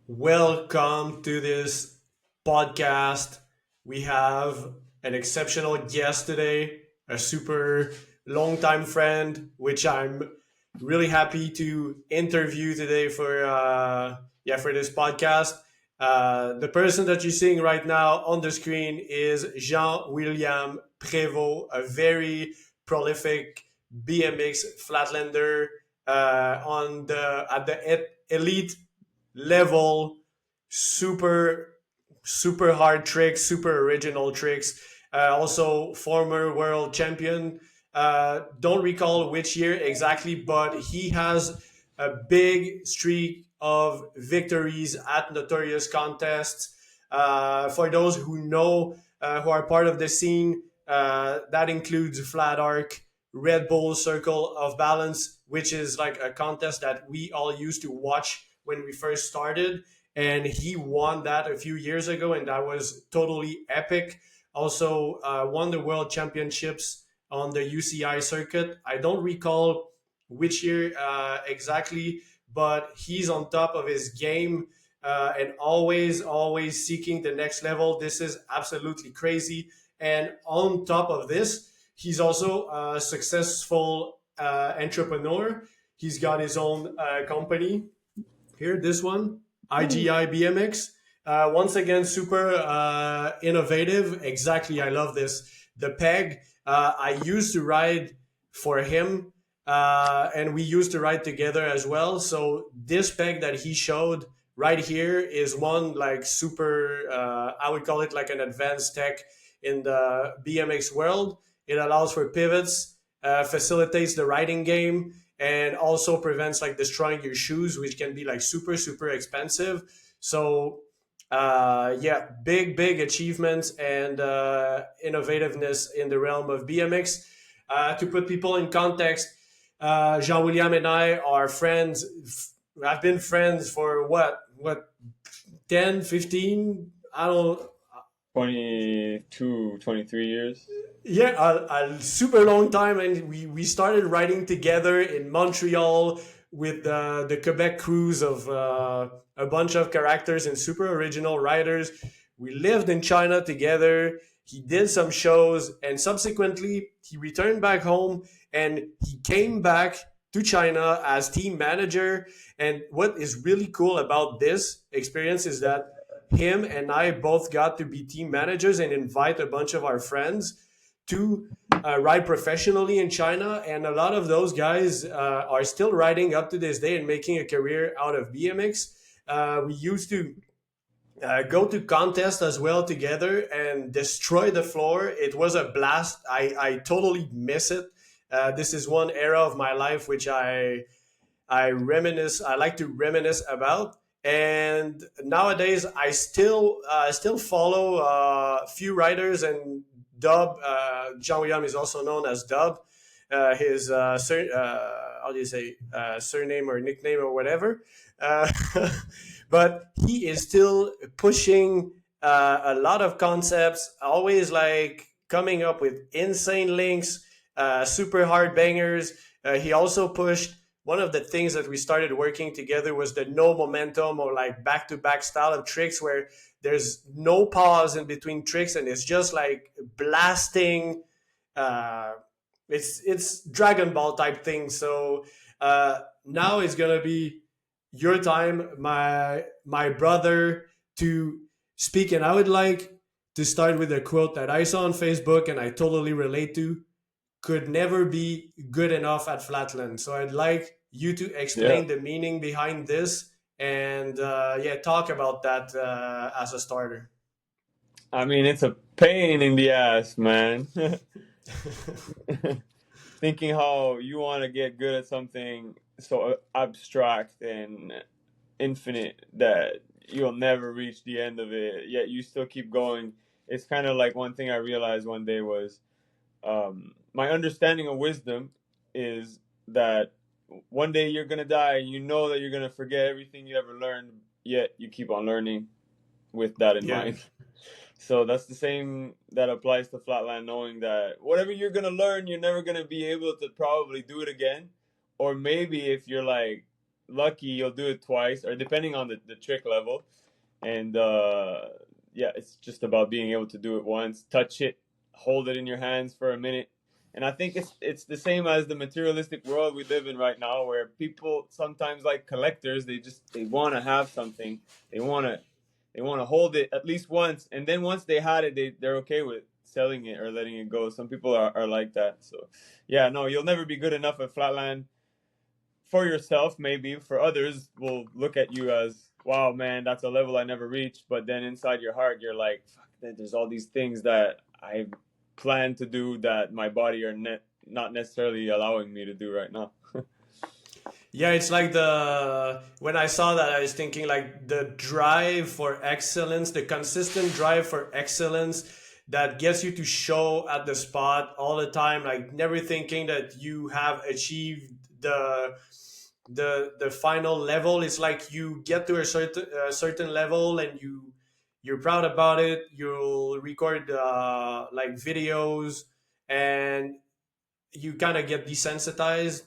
Welcome to this podcast. We have an exceptional guest today, a super long time friend, which I'm really happy to interview today for this podcast. The person that you're seeing right now on the screen is Jean-William Prévost, a very prolific BMX flatlander on the at the elite level, super super hard tricks, super original tricks. Also former world champion. Don't recall which year exactly, but he has a big streak of victories at notorious contests. For those who know, who are part of the scene, that includes Flat Arc, Red Bull Circle of Balance, which is like a contest that we all used to watch when we first started. And he won that a few years ago, and that was totally epic. Also, won the world championships on the UCI circuit. I don't recall which year exactly, but he's on top of his game and always seeking the next level. This is absolutely crazy. And on top of this, he's also a successful entrepreneur. He's got his own company here, this one, IGI BMX. Once again, super innovative. Exactly, I love this. The peg, I used to ride for him, and we used to ride together as well. So this peg that he showed right here is one like super, I would call it like an advanced tech in the BMX world. It allows for pivots, facilitates the riding game, and also prevents like destroying your shoes, which can be like super expensive. So yeah, big achievements and innovativeness in the realm of BMX. To put people in context, Jean-William and I are friends. I've been friends for what 10, 15. I don't 22, 23 years. Yeah, a super long time, and we started writing together in Montreal with the Quebec crews of a bunch of characters and super original writers. We lived in China together. He did some shows, and subsequently he returned back home, and he came back to China as team manager. And what is really cool about this experience is that him and I both got to be team managers and invite a bunch of our friends to ride professionally in China, and a lot of those guys are still riding up to this day and making a career out of BMX. We used to go to contests as well together and destroy the floor. It was a blast. I totally miss it. This is one era of my life which I reminisce. I like to reminisce about. And nowadays, I still follow a few writers, and Dub. Jean William is also known as Dub. His how do you say surname or nickname or whatever. Uh, but he is still pushing a lot of concepts. Always like coming up with insane links, super hard bangers. He also pushed one of the things that we started working together was the no momentum or like back to back style of tricks where there's no pause in between tricks and it's just like blasting. Uh, it's Dragon Ball type thing. So now it's gonna be your time, my brother, to speak, and I would like to start with a quote that I saw on Facebook and I totally relate to: could never be good enough at flatland. So I'd like you to Yeah. explain the meaning behind this and yeah, talk about that as a starter. I mean, it's a pain in the ass, man. Thinking how you want to get good at something so abstract and infinite that you'll never reach the end of it, yet you still keep going. It's kind of like one thing I realized one day was my understanding of wisdom is that one day you're going to die and you know that you're going to forget everything you ever learned, yet you keep on learning with that in Yeah, mind. So that's the same that applies to flatland, knowing that whatever you're going to learn, you're never going to be able to probably do it again. Or maybe if you're like lucky, you'll do it twice, or depending on the trick level. And yeah, it's just about being able to do it once, touch it, hold it in your hands for a minute. And I think it's the same as the materialistic world we live in right now, where people sometimes, like collectors, they want to have something, they want to hold it at least once, and then once they had it, they're okay with selling it or letting it go. Some people are like that. So yeah, no, you'll never be good enough at flatland for yourself. Maybe for others will look at you as, wow, man, that's a level I never reached. But then inside your heart, you're like, fuck, there's all these things that I plan to do that my body are not necessarily allowing me to do right now. Yeah, it's like the when I saw that, I was thinking like the drive for excellence, the consistent drive for excellence that gets you to show at the spot all the time, like never thinking that you have achieved the final level. It's like you get to a certain level and you're proud about it. You'll record like videos, and you kind of get desensitized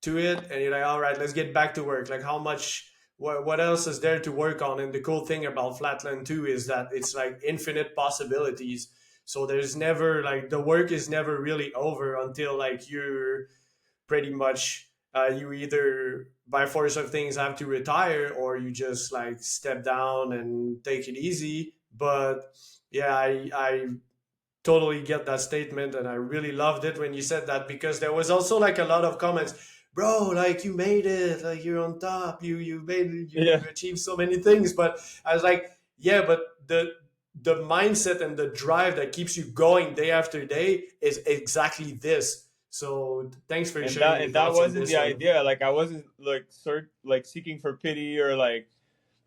to it, and you're like, all right, let's get back to work. Like, how much, what else is there to work on? And the cool thing about flatland too is that it's like infinite possibilities. So there's never like, the work is never really over until like you're pretty much you either by force of things have to retire, or you just like step down and take it easy. But yeah, I totally get that statement, and I really loved it when you said that, because there was also like a lot of comments, bro, like you made it, like you're on top, you made it, you Yeah. achieved so many things. But I was like, yeah, but the mindset and the drive that keeps you going day after day is exactly this. So thanks for and sharing that your and that thoughts on wasn't this the one. idea. Like I wasn't like seeking for pity or like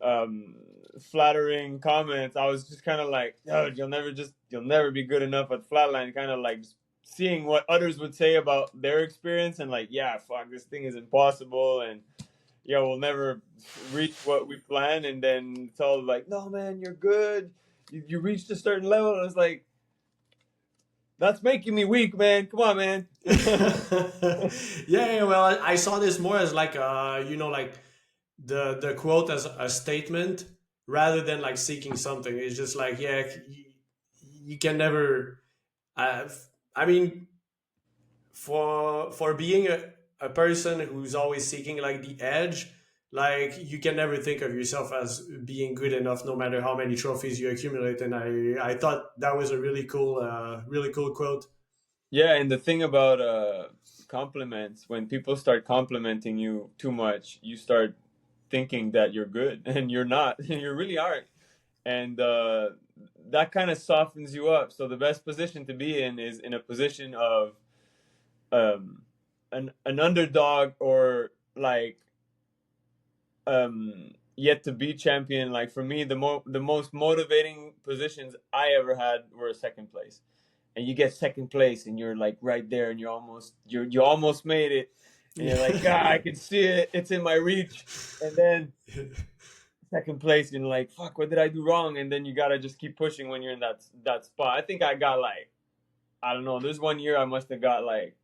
um flattering comments. I was just kind of like, no, you'll never be good enough at flatline, kind of like just seeing what others would say about their experience, and like, yeah, fuck, this thing is impossible, and yeah, we'll never reach what we plan. And then it's all like, no, man, you're good, you reached a certain level. And it's like, that's making me weak, man. Come on, man. Yeah, well, I saw this more as like like the quote as a statement rather than like seeking something. It's just like, yeah, you can never. Uh, I mean, for being a person who's always seeking like the edge, like you can never think of yourself as being good enough, no matter how many trophies you accumulate. And I thought that was a really cool quote. Yeah, and the thing about compliments, when people start complimenting you too much, you start thinking that you're good and you're not. You really aren't. And that kind of softens you up. So the best position to be in is in a position of um, an underdog, or like yet to be champion. Like for me, the most motivating positions I ever had were second place. And you get second place and you're like right there, and you almost made it, and you're like, God, I can see it, it's in my reach. And then second place, and you're like, fuck, what did I do wrong? And then you gotta just keep pushing when you're in that spot. I think I got like, I don't know, there's one year I must have got like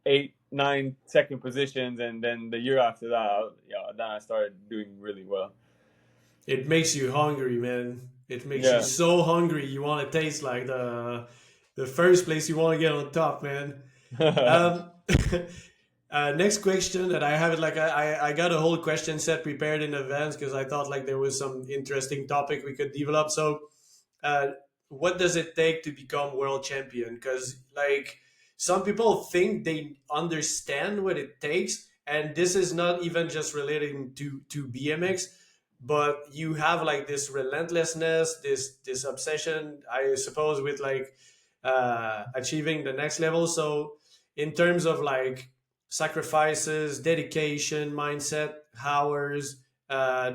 8 9 second positions, and then the year after that, yeah, then I started doing really well. It makes you hungry, man. It makes you Yeah. so hungry. You want to taste like the first place. You want to get on top, man. Um, next question that I have it like I got a whole question set prepared in advance because I thought like there was some interesting topic we could develop. So, uh, what does it take to become world champion? Because like some people think they understand what it takes, and this is not even just relating to BMX, but you have like this relentlessness, this obsession, I suppose, with like achieving the next level. So in terms of like sacrifices, dedication, mindset, hours,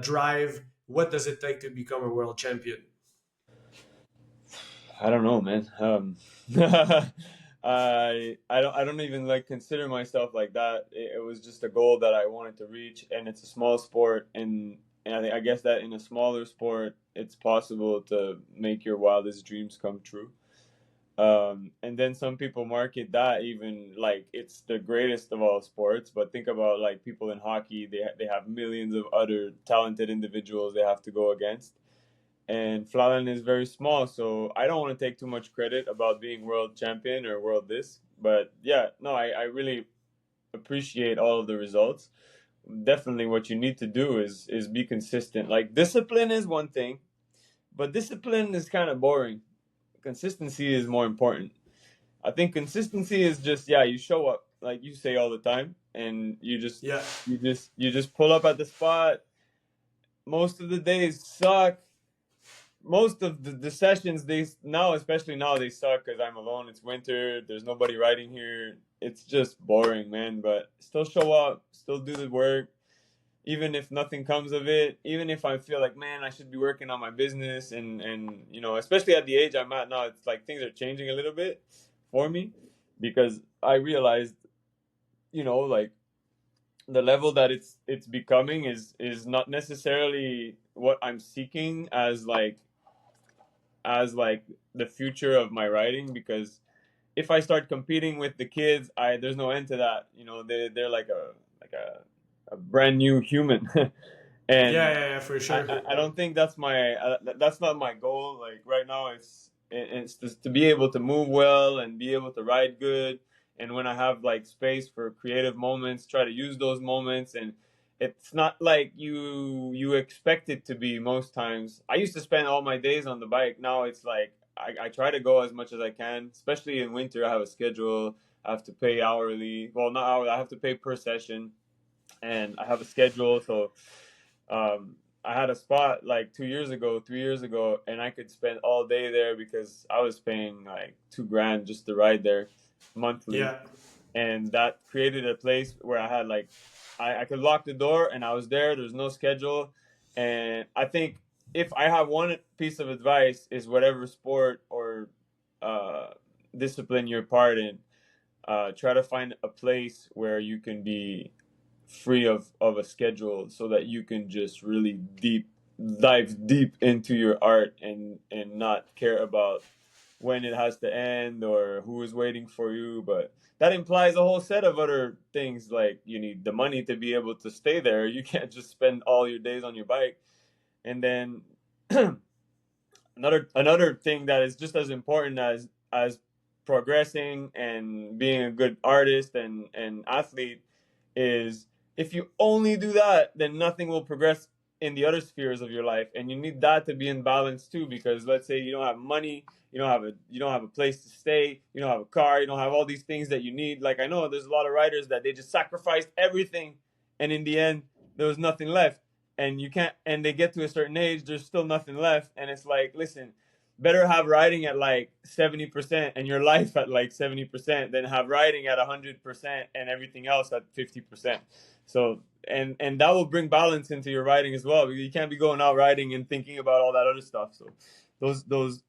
drive, what does it take to become a world champion? I don't know, man. I don't even like consider myself like that. It was just a goal that I wanted to reach, and it's a small sport, and I guess that in a smaller sport, it's possible to make your wildest dreams come true. And then some people market that even like it's the greatest of all sports. But think about like people in hockey; they have millions of other talented individuals they have to go against. And Flalan is very small, so I don't want to take too much credit about being world champion or world this. But yeah, no, I really appreciate all of the results. Definitely, what you need to do is be consistent. Like discipline is one thing, but discipline is kind of boring. Consistency is more important. I think consistency is just yeah, you show up like you say all the time, and Yeah. you just pull up at the spot. Most of the days suck. Most of the sessions they now, especially now, they suck because I'm alone. It's winter. There's nobody riding here. It's just boring, man. But still show up, still do the work, even if nothing comes of it. Even if I feel like, man, I should be working on my business, and you know, especially at the age I'm at now, it's like things are changing a little bit for me because I realized, you know, like the level that it's becoming is not necessarily what I'm seeking as like the future of my writing because if I start competing with the kids, I there's no end to that. You know, they're like a brand new human, Yeah, and yeah, yeah, for sure. I don't think that's not my goal. Like right now, it's just to be able to move well and be able to ride good. And when I have like space for creative moments, try to use those moments. And it's not like you expect it to be most times. I used to spend all my days on the bike. Now it's like I try to go as much as I can, especially in winter. I have a schedule. I have to pay hourly. Well, not hourly. I have to pay per session, and I have a schedule. So I had a spot like 2 years ago, 3 years ago, and I could spend all day there because I was paying like 2 grand just to ride there monthly, Yeah. and that created a place where I had like I could lock the door and I was there. There's no schedule, and I think if I have one piece of advice is whatever sport or uh, discipline you're part in, try to find a place where you can be free of a schedule so that you can just really dive deep into your art and not care about when it has to end or who is waiting for you. But that implies a whole set of other things, like you need the money to be able to stay there. You can't just spend all your days on your bike. And then another thing that is just as important as progressing and being a good artist and athlete is if you only do that, then nothing will progress in the other spheres of your life, and you need that to be in balance too. Because let's say you don't have money, you don't have a place to stay, you don't have a car, you don't have all these things that you need. Like I know there's a lot of writers that they just sacrificed everything, and in the end there was nothing left, and you can't. And they get to a certain age, there's still nothing left, and it's like, listen, better have writing at like 70% and your life at like 70% than have writing at 100% and everything else at 50%. So and that will bring balance into your writing as well, because you can't be going out writing and thinking about all that other stuff. So those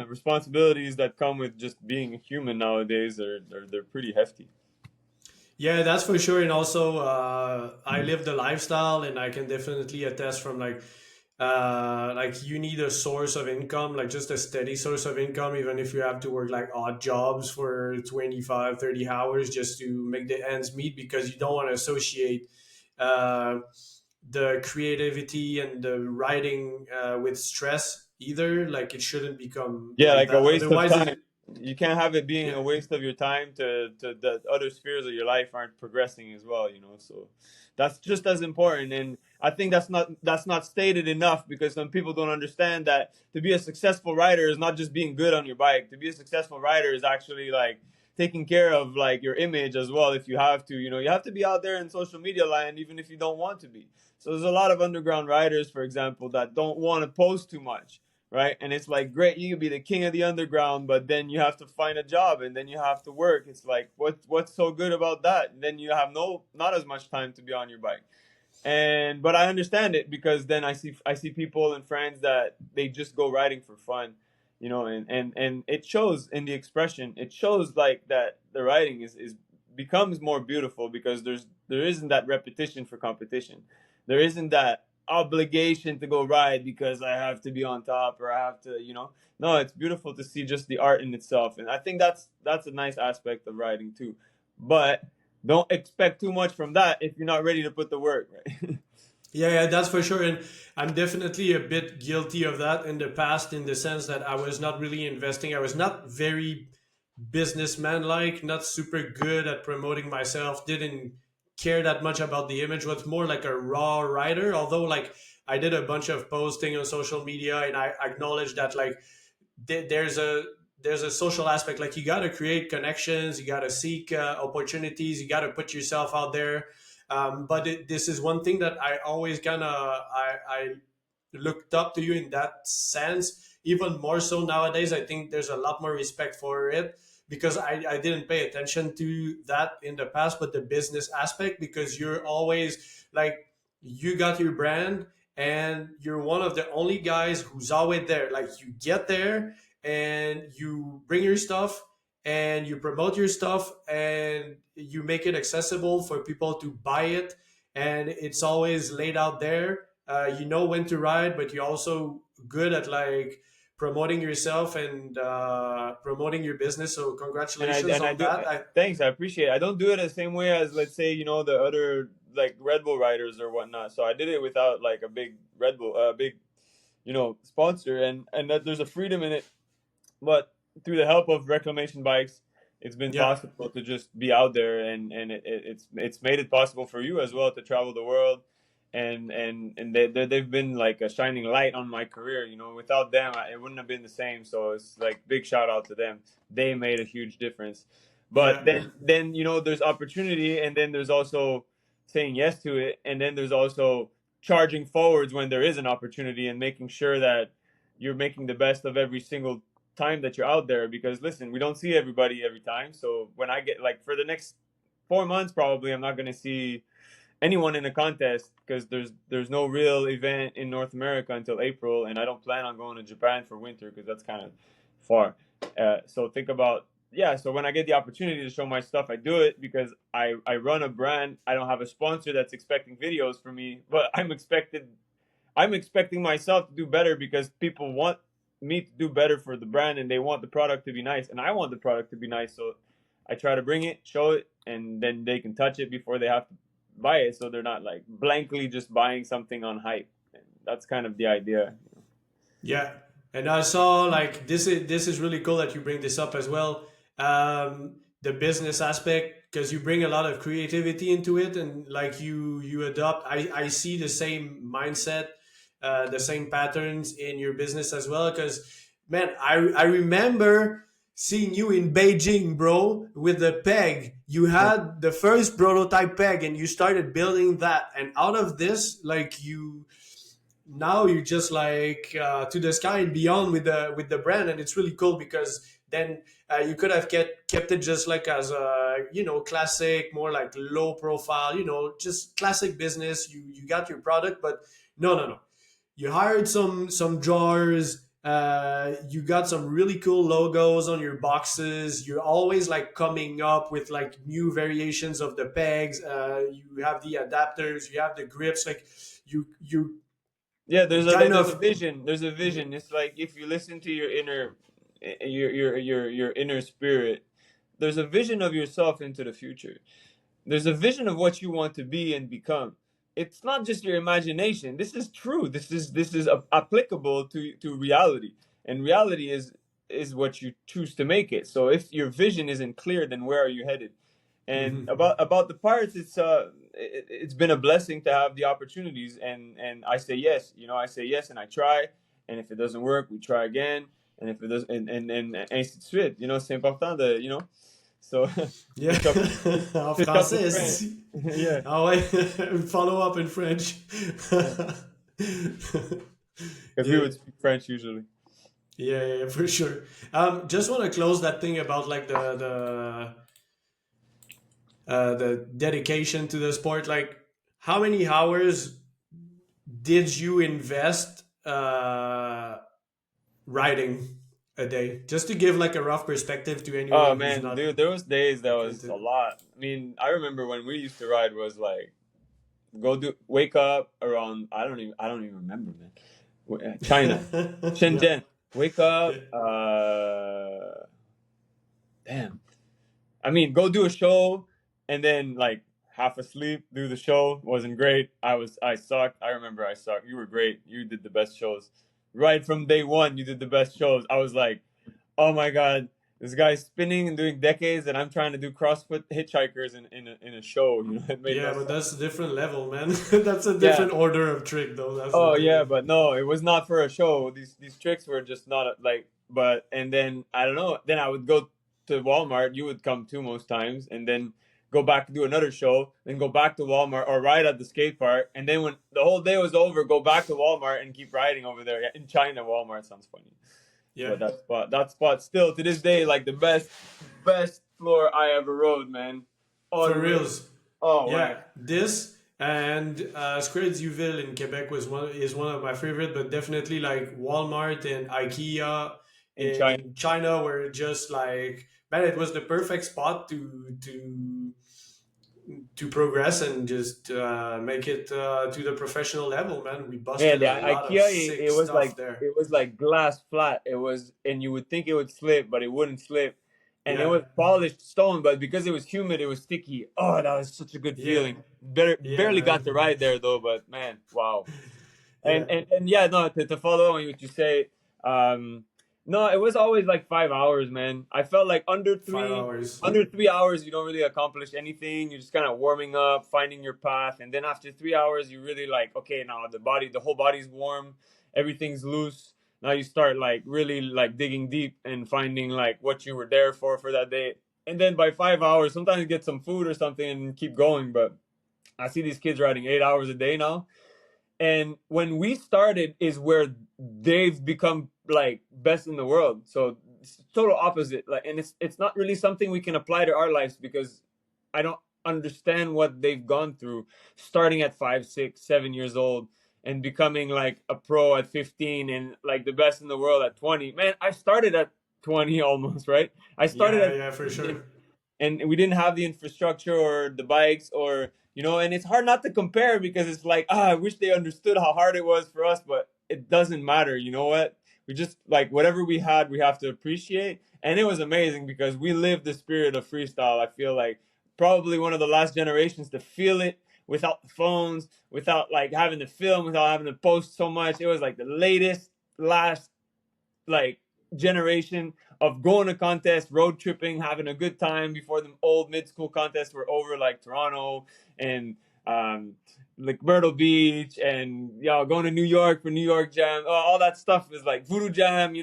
responsibilities that come with just being a human nowadays are they're pretty hefty. Yeah, that's for sure. And also, I live the lifestyle, and I can definitely attest from like you need a source of income, like just a steady source of income, even if you have to work like odd jobs for 25, 30 hours just to make the ends meet, because you don't want to associate uh, the creativity and the writing with stress either. Like it shouldn't become Yeah, like like a that. waste of Otherwise, time. it, You can't have it being yeah. a waste of your time to the other spheres of your life aren't progressing as well, you know. So that's just as important. And I think that's not stated enough, because some people don't understand that to be a successful writer is not just being good on your bike. To be a successful writer is actually like taking care of like your image as well. If you have to, you know, you have to be out there in social media land even if you don't want to be. So there's a lot of underground writers, for example, that don't want to post too much, right? And it's like, great, you can be the king of the underground, but then you have to find a job and then you have to work. It's like, what's so good about that? And then you have not as much time to be on your bike. And but I understand it, because then I see people and friends that they just go riding for fun, you know, and it shows in the expression. It shows like that the writing is becomes more beautiful because there isn't that repetition for competition. There isn't that obligation to go ride because I have to be on top or I have to, No, it's beautiful to see just the art in itself, and I think that's a nice aspect of riding too. But don't expect too much from that if you're not ready to put the work, right? Yeah, yeah, that's for sure. And I'm definitely a bit guilty of that in the past, in the sense that I was not really investing. I was not very businessman like, not super good at promoting myself, didn't care that much about the image, was more like a raw writer. Although, like, I did a bunch of posting on social media, and I acknowledge that, like, there's a social aspect. Like, you got to create connections, you got to seek opportunities, you got to put yourself out there. But this is one thing that I always kind of I looked up to you in that sense. Even more so nowadays, I think there's a lot more respect for it, because I didn't pay attention to that in the past. But the business aspect, because you're always like, you got your brand, and you're one of the only guys who's always there. Like, you get there and you bring your stuff and you promote your stuff and you make it accessible for people to buy it, and it's always laid out there. You know when to ride, but you're also good at, like, promoting yourself and promoting your business. So and I congratulations and I on do. that. Thanks, I appreciate it. I don't do it the same way as, let's say, the other like Red Bull riders or whatnot. So I did it without like a big Red Bull, big sponsor, and that there's a freedom in it. But through the help of reclamation bikes, it's been Yeah, possible to just be out there, and it's made it possible for you as well to travel the world, and they've been like a shining light on my career. Without them, it wouldn't have been the same. So it's like big shout out to them. They made a huge difference. But yeah, then there's opportunity, and then there's also saying yes to it, and then there's also charging forwards when there is an opportunity and making sure that you're making the best of every single time that you're out there. Because listen, we don't see everybody every time. So when I get, like, for the next 4 months, probably I'm not going to see anyone in a contest, because there's no real event in North America until April, and I don't plan on going to Japan for winter because that's kind of far. So think about, yeah. So when I get the opportunity to show my stuff, I do it because I run a brand. I don't have a sponsor that's expecting videos from me, but I'm expecting myself to do better because people want me to do better for the brand, and they want the product to be nice, and I want the product to be nice. So I try to bring it, show it, and then they can touch it before they have to buy it. So they're not like blankly just buying something on hype. And that's kind of the idea. yeah. And I saw, like, this is really cool that you bring this up as well. The business aspect, because you bring a lot of creativity into it, and, like, you adopt. I see the same mindset, the same patterns in your business as well. Because, man, I remember seeing you in Beijing, bro, with the peg. You had the first prototype peg, and you started building that, and out of this, like, now you're just like, to the sky and beyond with the brand. And it's really cool, because then you could have kept it just like as a, classic, more like low profile, just classic business. You got your product, but no, no, no, you hired some drawers. You got some really cool logos on your boxes. You're always, like, coming up with, like, new variations of the pegs. You have the adapters, you have the grips, like, you Yeah, there's a kind there's a of. vision. There's a vision. It's like if you listen to your inner, your inner spirit. There's a vision of yourself into the future. There's a vision of what you want to be and become. It's not just your imagination. This is true. This is applicable to reality, and reality is what you choose to make it. So if your vision isn't clear, then where are you headed? And Mhm. about the parts, it's been a blessing to have the opportunities, and I say yes. I say yes, and I try. And if it doesn't work, we try again. And if it does, and ainsi de suite. C'est important de. So Yeah, pick up en pick up the français, French. Yeah. ah ouais, follow up in French. Yeah. Because we Yeah, would speak French usually. yeah, yeah, for sure. Just want to close that thing about, like, the dedication to the sport. Like, how many hours did you invest riding a day? Just to give, like, a rough perspective to Oh anyone who's man, not, dude, there was days that like, was a into. lot. I mean, I remember when we used to ride was like wake up around, I don't even remember, man. China, Yeah. Shenzhen. Wake Yeah. up. Damn. I mean, go do a show, and then like half asleep, do the show. Wasn't great. I sucked. I remember I sucked. You were great. You did the best shows. Right from day one, you did the best shows. I was like, oh my god, this guy's spinning and doing decades, and I'm trying to do CrossFit hitchhikers in a show. You know, it made no Yeah, but sense. that's a different level, man. That's a Yeah. different order of trick, though. That's the Oh thing. yeah, but no, it was not for a show. These tricks were just not like. But and then I don't know. Then I would go to Walmart. You would come too most times, and then go back to do another show. Then go back to Walmart or ride at the skate park. And then when the whole day was over, go back to Walmart and keep riding over there. Yeah, in China, Walmart sounds funny, Yeah, but that spot still to this day like the best floor I ever rode, man. for Unreal. reals. Oh man. Yeah, this and Squared Uville in Quebec is one of my favorite, but definitely like Walmart and IKEA In China. in China were just like, man, it was the perfect spot to progress and just make it to the professional level, man. We Man, busted the a lot of IKEA, sick stuff there. it was like glass flat. It was, and you would think it would slip, but it wouldn't slip. And it Yeah, was polished stone, but because it was humid, it was sticky. Oh, that was such a good yeah, feeling. yeah, Barely got to man. ride there though, but man, wow. Yeah, And yeah, no, to follow on what you say, um, no, it was always like 5 hours, man. I felt like 5 hours. under 3 hours, you don't really accomplish anything. You're just kind of warming up, finding your path, and then after 3 hours, you really like, okay, now the whole body's warm, everything's loose. Now you start like really like digging deep and finding like what you were there for that day. And then by 5 hours, sometimes you get some food or something and keep going. But I see these kids riding 8 hours a day now, and when we started is where they've become like best in the world. So it's total opposite. Like, and it's not really something we can apply to our lives because I don't understand what they've gone through, starting at 5, 6, 7 years old and becoming like a pro at 15 and like the best in the world at 20. Man, I started at 20 almost, right? I started Yeah, at yeah, for 15, sure. and we didn't have the infrastructure or the bikes or and it's hard not to compare because it's like, I wish they understood how hard it was for us, but it doesn't matter. You know what, we just like whatever we had we have to appreciate. And it was amazing because we lived the spirit of freestyle. I feel like probably one of the last generations to feel it without the phones, without like having to film, without having to post so much. It was like the latest last like generation of going to contests, road tripping, having a good time before the old mid school contests were over, like Toronto and like Myrtle Beach, and going to New York for New York Jam. All that stuff is like Voodoo Jam,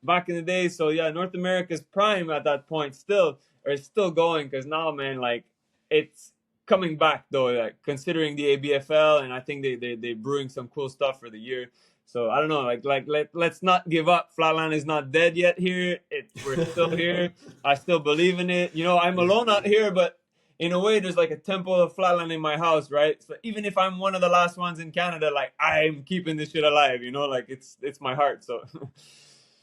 back in the day. So yeah, North America's prime at that point still, or it's still going, because now, man, like it's coming back though, like considering the ABFL, and I think they brewing some cool stuff for the year. So I don't know, let's not give up. Flatland is not dead yet here. We're still here. I still believe in it. I'm Yeah. alone out here, but in a way, there's like a temple of Flatland in my house, right? So even if I'm one of the last ones in Canada, like I'm keeping this shit alive. Like it's my heart. So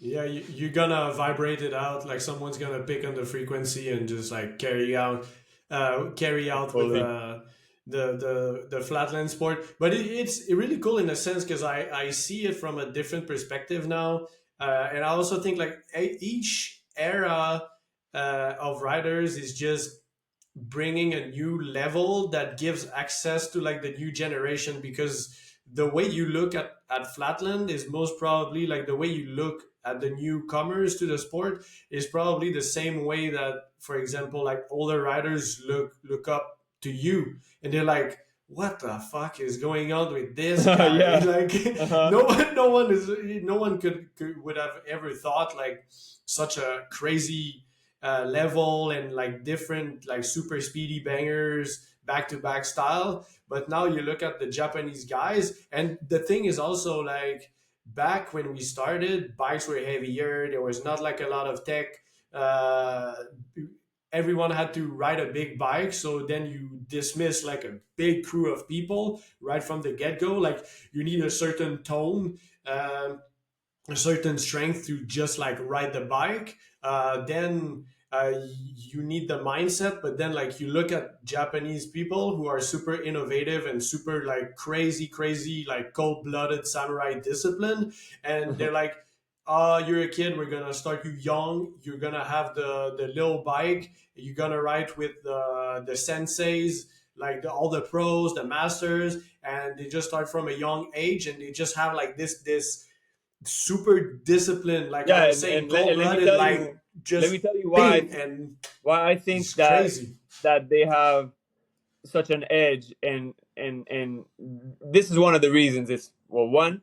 Yeah, you're gonna vibrate it out, like someone's gonna pick on the frequency and just like carry out with fully. the flatland sport. But it's really cool in a sense because I see it from a different perspective now, and I also think like each era of riders is just bringing a new level that gives access to like the new generation, because the way you look at flatland is most probably like the way you look at the newcomers to the sport is probably the same way that, for example, like older riders look up to you and they're like, what the fuck is going on with this guy? Yeah. Like Uh-huh. no one would have ever thought like such a crazy level and like different like super speedy bangers back to back style. But now you look at the Japanese guys, and the thing is also like back when we started, bikes were heavier. There was not like a lot of tech. Uh, Everyone had to ride a big bike, so then you dismiss like a big crew of people right from the get go. Like you need a certain tone. A certain strength to just like ride the bike. Then you need the mindset. But then like you look at Japanese people who are super innovative and super like crazy like cold-blooded samurai discipline, and they're like, you're a kid, we're gonna start you young, you're gonna have the little bike, you're gonna ride with the senseis, like all the pros, the masters, and they just start from a young age, and they just have like this super disciplined, like I Yeah, was saying, and cold-blooded, like let me just tell you bing, and why I think it's crazy. that they have such an edge, and this is one of the reasons. It's, well, one,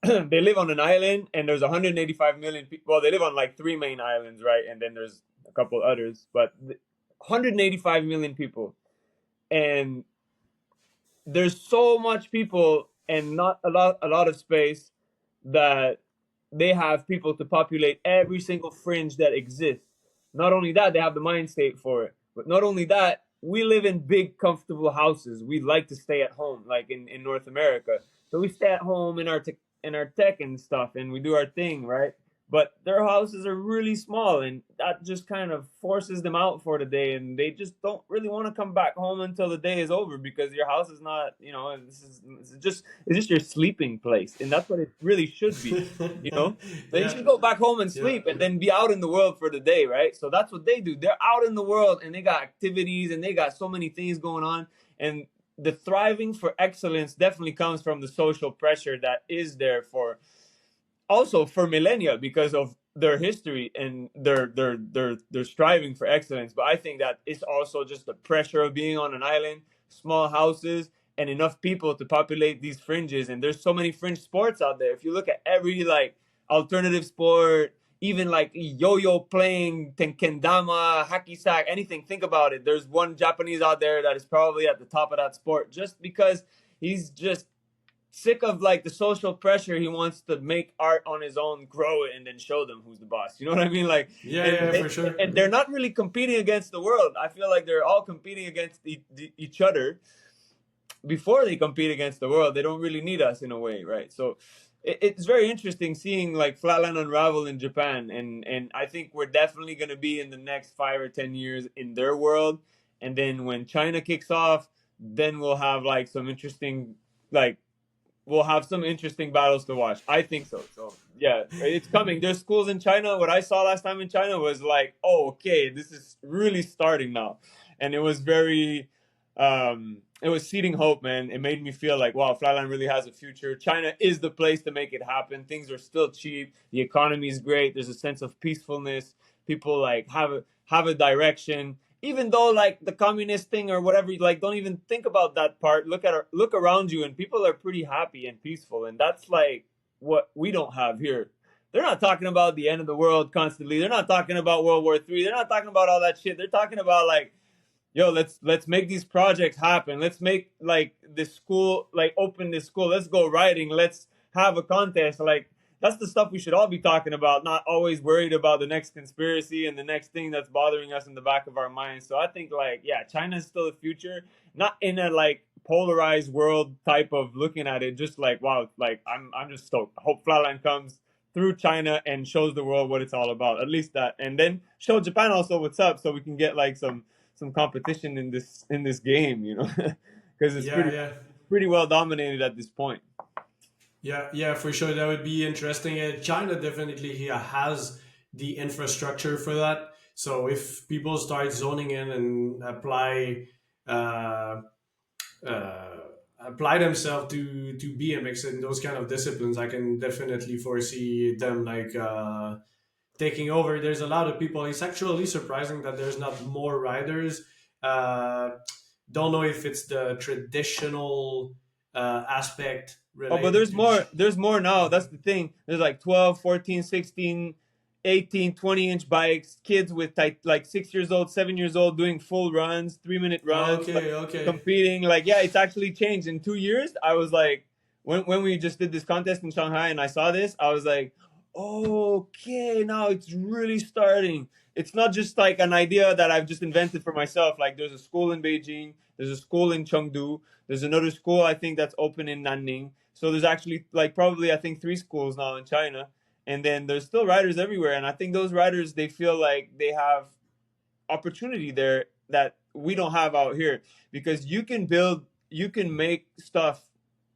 they live on an island, and there's 185 million people. Well, they live on like three main islands, right? And then there's a couple others, but 185 million people, and there's so much people and not a lot of space, that they have people to populate every single fringe that exists. Not only that, they have the mind state for it. But not only that, we live in big, comfortable houses. We like to stay at home, like in North America. So we stay at home in our tech and stuff, and we do our thing, right? But their houses are really small, and that just kind of forces them out for the day, and they just don't really want to come back home until the day is over, because your house is not, it's just your sleeping place, and that's what it really should be, you know. They Yeah, should go back home and yeah. sleep, and then be out in the world for the day, right? So that's what they do. They're out in the world, and they got activities, and they got so many things going on, and the thriving for excellence definitely comes from the social pressure that is there for, also for millennia, because of their history and their striving for excellence. But I think that it's also just the pressure of being on an island, small houses, and enough people to populate these fringes. And there's so many fringe sports out there. If you look at every like alternative sport, even like yo-yo playing, kendama, hacky sack, anything, think about it. There's one Japanese out there that is probably at the top of that sport, just because he's just sick of like the social pressure. He wants to make art on his own, grow it, and then show them who's the boss. You know what I mean? Like, Yeah, and yeah, for sure. and they're not really competing against the world. I feel like they're all competing against each other before they compete against the world. They don't really need us in a way, right? So it's very interesting seeing like Flatland unravel in Japan, and I think we're definitely going to be in the next 5 or 10 years in their world, and then when China kicks off, then we'll have some interesting battles to watch. I think so. So yeah, it's coming. There's schools in China. What I saw last time in China was like, oh, okay, this is really starting now, and it was very, it was seeding hope, man. It made me feel like, wow, Flatland really has a future. China is the place to make it happen. Things are still cheap. The economy is great. There's a sense of peacefulness. People like have a direction, even though like the communist thing or whatever, like don't even think about that part. Look around you, and people are pretty happy and peaceful, and that's like what we don't have here. They're not talking about the end of the world constantly. They're not talking about World War III. They're not talking about all that shit. They're talking about like, yo, let's make these projects happen. Let's make like this school, like open this school. Let's go writing. Let's have a contest. Like that's the stuff we should all be talking about, not always worried about the next conspiracy and the next thing that's bothering us in the back of our minds. So I think like, yeah, China is still the future, not in a like polarized world type of looking at it, just like, wow, like I'm just stoked. I hope Flatland comes through China and shows the world what it's all about. At least that, and then show Japan also what's up, so we can get like some competition in this game, you know, because it's Yeah, yeah. pretty well dominated at this point. Yeah, yeah, for sure. That would be interesting. China definitely here has the infrastructure for that. So if people start zoning in and uh, uh, apply themselves to BMX and those kind of disciplines, I can definitely foresee them like taking over. There's a lot of people. It's actually surprising that there's not more riders. Uh, don't know if it's the traditional aspect Oh, but related to. there's more now. That's the thing. There's like 12, 14, 16, 18, 20-inch bikes, kids with like 6 years old, 7 years old doing full runs, 3-minute runs, like Okay, okay. competing. Like, yeah, it's actually changed in 2 years. I was like, when we just did this contest in Shanghai and I saw this, I was like, okay, now it's really starting. It's not just like an idea that I've just invented for myself. Like, there's a school in Beijing, there's a school in Chengdu, there's another school I think that's open in Nanning. So there's actually like probably I think 3 schools now in China, And then there's still riders everywhere, and I think those riders, they feel like they have opportunity there that we don't have out here, because you can make stuff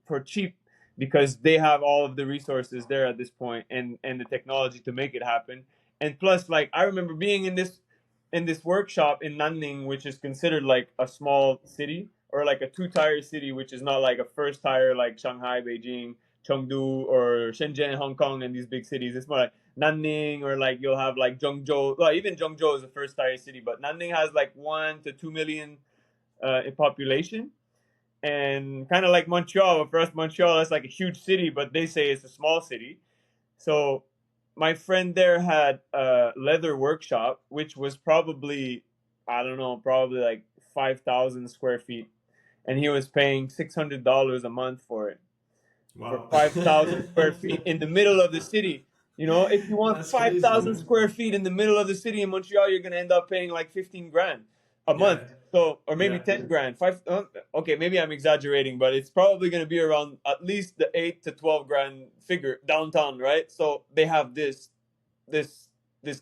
for cheap because they have all of the resources there at this point, and the technology to make it happen. And plus, like, I remember being in this workshop in Nanning, which is considered like a small city, or like a two-tier city, which is not like a first tier like Shanghai, Beijing, Chengdu, or Shenzhen, Hong Kong, and these big cities. It's more like Nanning, or like you'll have like Zhengzhou. Well, even Zhengzhou is a first tier city, but Nanning has like 1 to 2 million in population, and kind of like Montreal. For us, Montreal is like a huge city, but they say it's a small city. So my friend there had a leather workshop, which was probably, I don't know, probably like 5,000 square feet, and he was paying $600 a month for it, for Wow. 5,000 square feet in the middle of the city. You know, if you want That's crazy, 5,000 man. square feet in the middle of the city in Montreal, you're gonna end up paying like 15 grand a Yeah. month. So, or maybe Yeah. 10 grand. Okay, maybe I'm exaggerating, but it's probably gonna be around at least the 8 to 12 grand figure downtown, right? So they have this this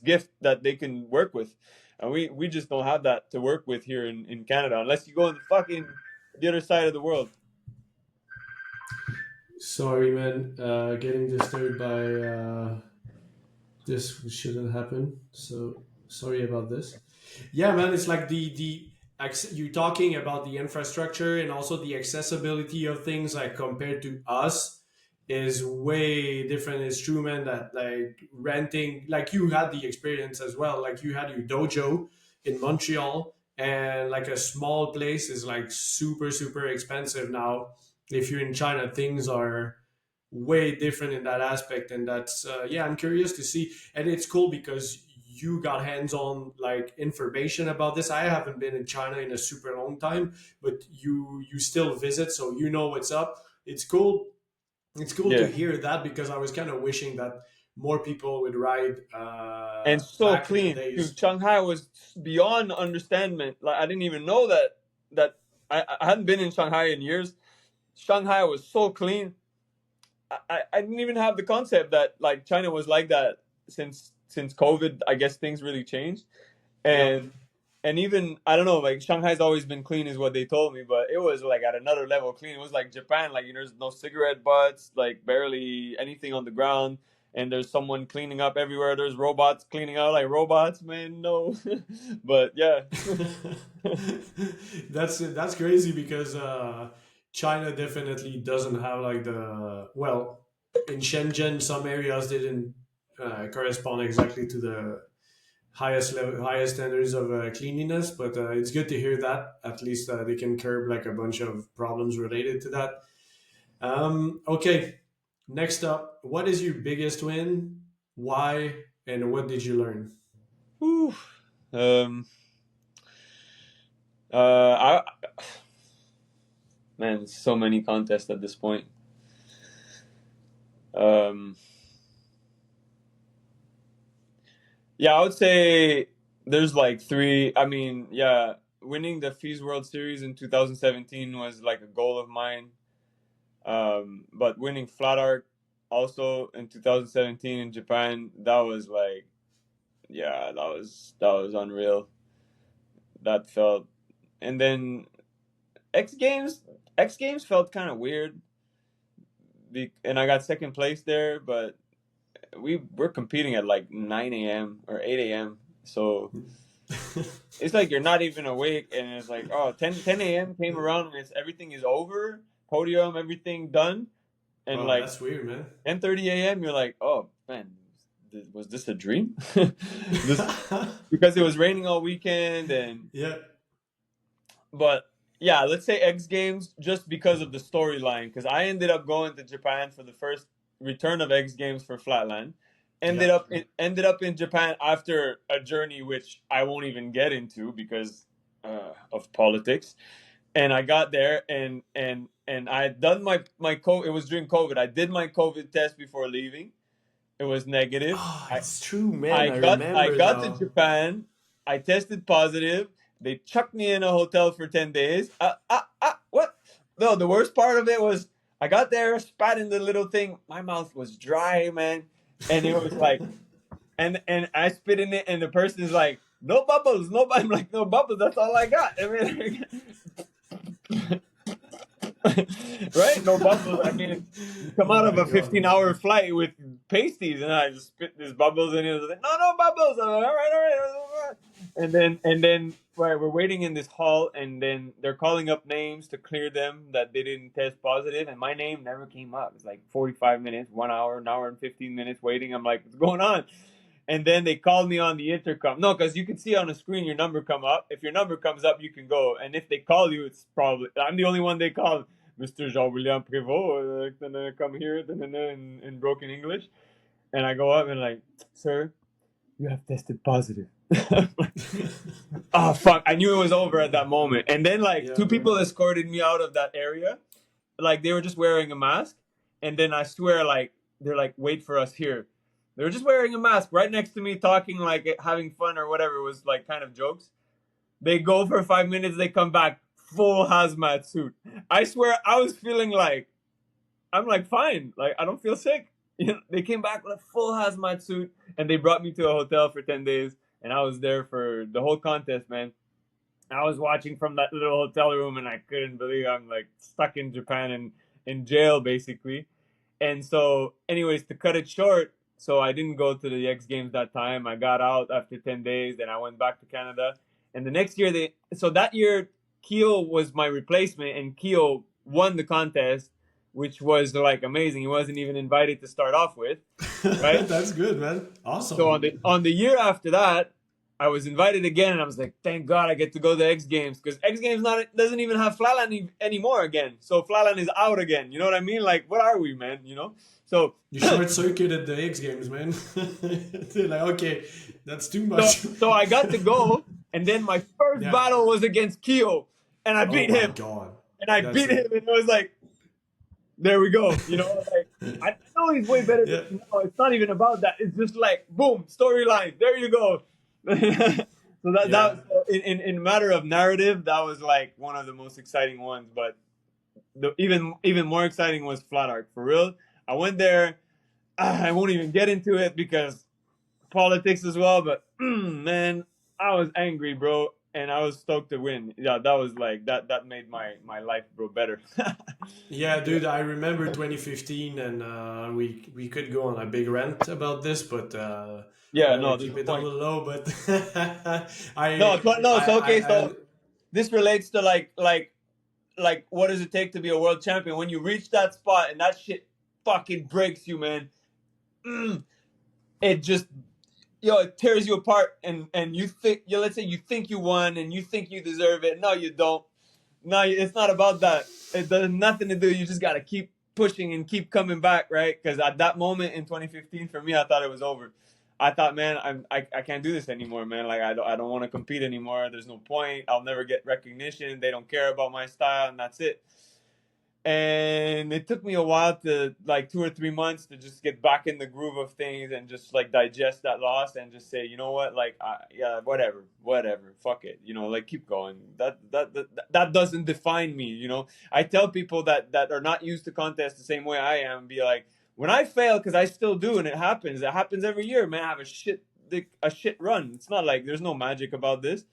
gift that they can work with, and we just don't have that to work with here in Canada, unless you go in the fucking the other side of the world. Sorry, man. Getting disturbed by this shouldn't happen. So sorry about this. Yeah, man. It's like you're talking about the infrastructure and also the accessibility of things, like compared to us, is way different. It's true, man. That like renting, like you had the experience as well. Like you had your dojo in Montreal, and like a small place is like super expensive now. If you're in China, things are way different in that aspect, and that's yeah, I'm curious to see. And it's cool because you got hands-on like information about this. I haven't been in China in a super long time, but you still visit, so you know what's up. It's cool. It's cool to Yeah. hear that, because I was kind of wishing that more people would ride And so back in the clean. Dude, days. Shanghai was beyond understanding. Like, I didn't even know that I hadn't been in Shanghai in years. Shanghai was so clean. I didn't even have the concept that like China was like that since COVID. I guess things really changed. Yep. And even, I don't know, like Shanghai's always been clean is what they told me, but it was like at another level clean. It was like Japan, like, you know, there's no cigarette butts, like barely anything on the ground, and there's someone cleaning up everywhere. There's robots cleaning out like robots, man. No, but yeah. That's crazy, because China definitely doesn't have like the, well, in Shenzhen some areas didn't correspond exactly to the highest standards of cleanliness, but it's good to hear that at least they can curb like a bunch of problems related to that. Okay, next up, what is your biggest win? Why, and what did you learn? Whew. Um. I Man, so many contests at this point. Um. Yeah, I would say there's like three. I mean, yeah, winning the FIS World Series in 2017 was like a goal of mine. But winning flat art also in 2017 in Japan, that was like, yeah, that was unreal. That felt, and then X Games, X Games felt kind of weird, and I got second place there, but we're competing at like 9 a.m. or 8 a.m. So it's like you're not even awake, and it's like, oh, 10 a.m. came around, and everything is over, podium, everything done, and Oh, like that's weird, man. 10:30 a.m. you're like, oh man, was this a dream? This, because it was raining all weekend, and Yeah. but yeah, let's say X Games, just because of the storyline, because I ended up going to Japan for the first return of X Games for Flatland. Yeah. Ended up in Japan after a journey which I won't even get into because of politics. And I got there, and I had done my COVID. It was during COVID. I did my COVID test before leaving. It was negative. Oh, I it's true, man. I I I remember got to now. Japan. I tested positive. They chucked me in a hotel for 10 days. What? No, the worst part of it was I got there, spat in the little thing. My mouth was dry, man. and it was like, and I spit in it, and the person is like, no bubbles, no. I'm like, no bubbles. That's all I got. I mean, right? No bubbles. I mean, you come Oh out of my a god, 15-hour flight with pasties, and I just spit these bubbles, and it was like, no, no bubbles. I'm like, all right. And then, right, we're waiting in this hall, and then they're calling up names to clear them that they didn't test positive, and my name never came up. It's like 45 minutes, 1 hour, an hour and 15 minutes waiting. I'm like, what's going on? And then they called me on the intercom. No, because you can see on the screen your number come up. If your number comes up, you can go. And if they call you, it's probably I'm the only one they call. Mr. Jean-William Prévost, come here in broken English. And I go up and like, sir, you have tested positive. Oh fuck! I knew it was over at that moment. And then like yeah, two people escorted me out of that area. Like they were just wearing a mask. And then I swear, like they're like, wait for us here. They were just wearing a mask right next to me, talking like having fun or whatever. It was like kind of jokes. They go for 5 minutes. They come back full hazmat suit. I swear, I was feeling like I'm like fine. Like I don't feel sick. You know, they came back with a full hazmat suit, and they brought me to a hotel for 10 days, and I was there for the whole contest, man. I was watching from that little hotel room, and I couldn't believe I'm like stuck in Japan and in jail basically. And so, anyways, to cut it short, so I didn't go to the X Games that time. I got out after 10 days, and I went back to Canada. And the next year, so that year, Keo was my replacement, and Keo won the contest, which was like amazing. He wasn't even invited to start off with, right? that's good, man. So Awesome. on the year after that, I was invited again, and I was like, "Thank God I get to go to X Games because X Games not doesn't even have Flatland anymore again. So Flatland is out again. You know what I mean? Like, what are we, man? You know? So You short circuited the X Games, man. They're like, okay, that's too so much. so I got to go, and then my first Yeah. battle was against Keo, and I Oh beat my him, god. and I That's beat it. him, and it was like, there we go. You know, like I know he's way better than Yeah. me now. It's not even about that. It's just like boom, storyline. There you go. So Yeah. in matter of narrative, that was like one of the most exciting ones. But even more exciting was Flat Arc for real. I went there. I won't even get into it because politics as well. But man, I was angry, bro, and I was stoked to win. Yeah, that was like that made my life, bro, better. Yeah, Yeah. dude, I remember 2015, and we could go on a big rant about this, but I Yeah, want to no, there's keep no it on the point. low. But No, no, it's okay. I So this relates to like what does it take to be a world champion? When you reach that spot and that shit fucking breaks you, man. Mm, it just it tears you apart, and you think let's say you think you won and you think you deserve it. No, you don't. No, it's not about that. It does nothing to do. You just gotta keep pushing and keep coming back, right? Because at that moment in 2015, for me, I thought it was over. I thought, man, I can't do this anymore, man. Like I don't want to compete anymore. There's no point. I'll never get recognition. They don't care about my style, and that's it. And it took me a while to like 2 or 3 months to just get back in the groove of things and just like digest that loss and just say, you know what, like yeah, whatever, fuck it, like keep going. That doesn't define me. I tell people that are not used to contests the same way I am, be like, when I fail, because I still do, and it happens every year, man. I have a shit run. It's not like there's no magic about this.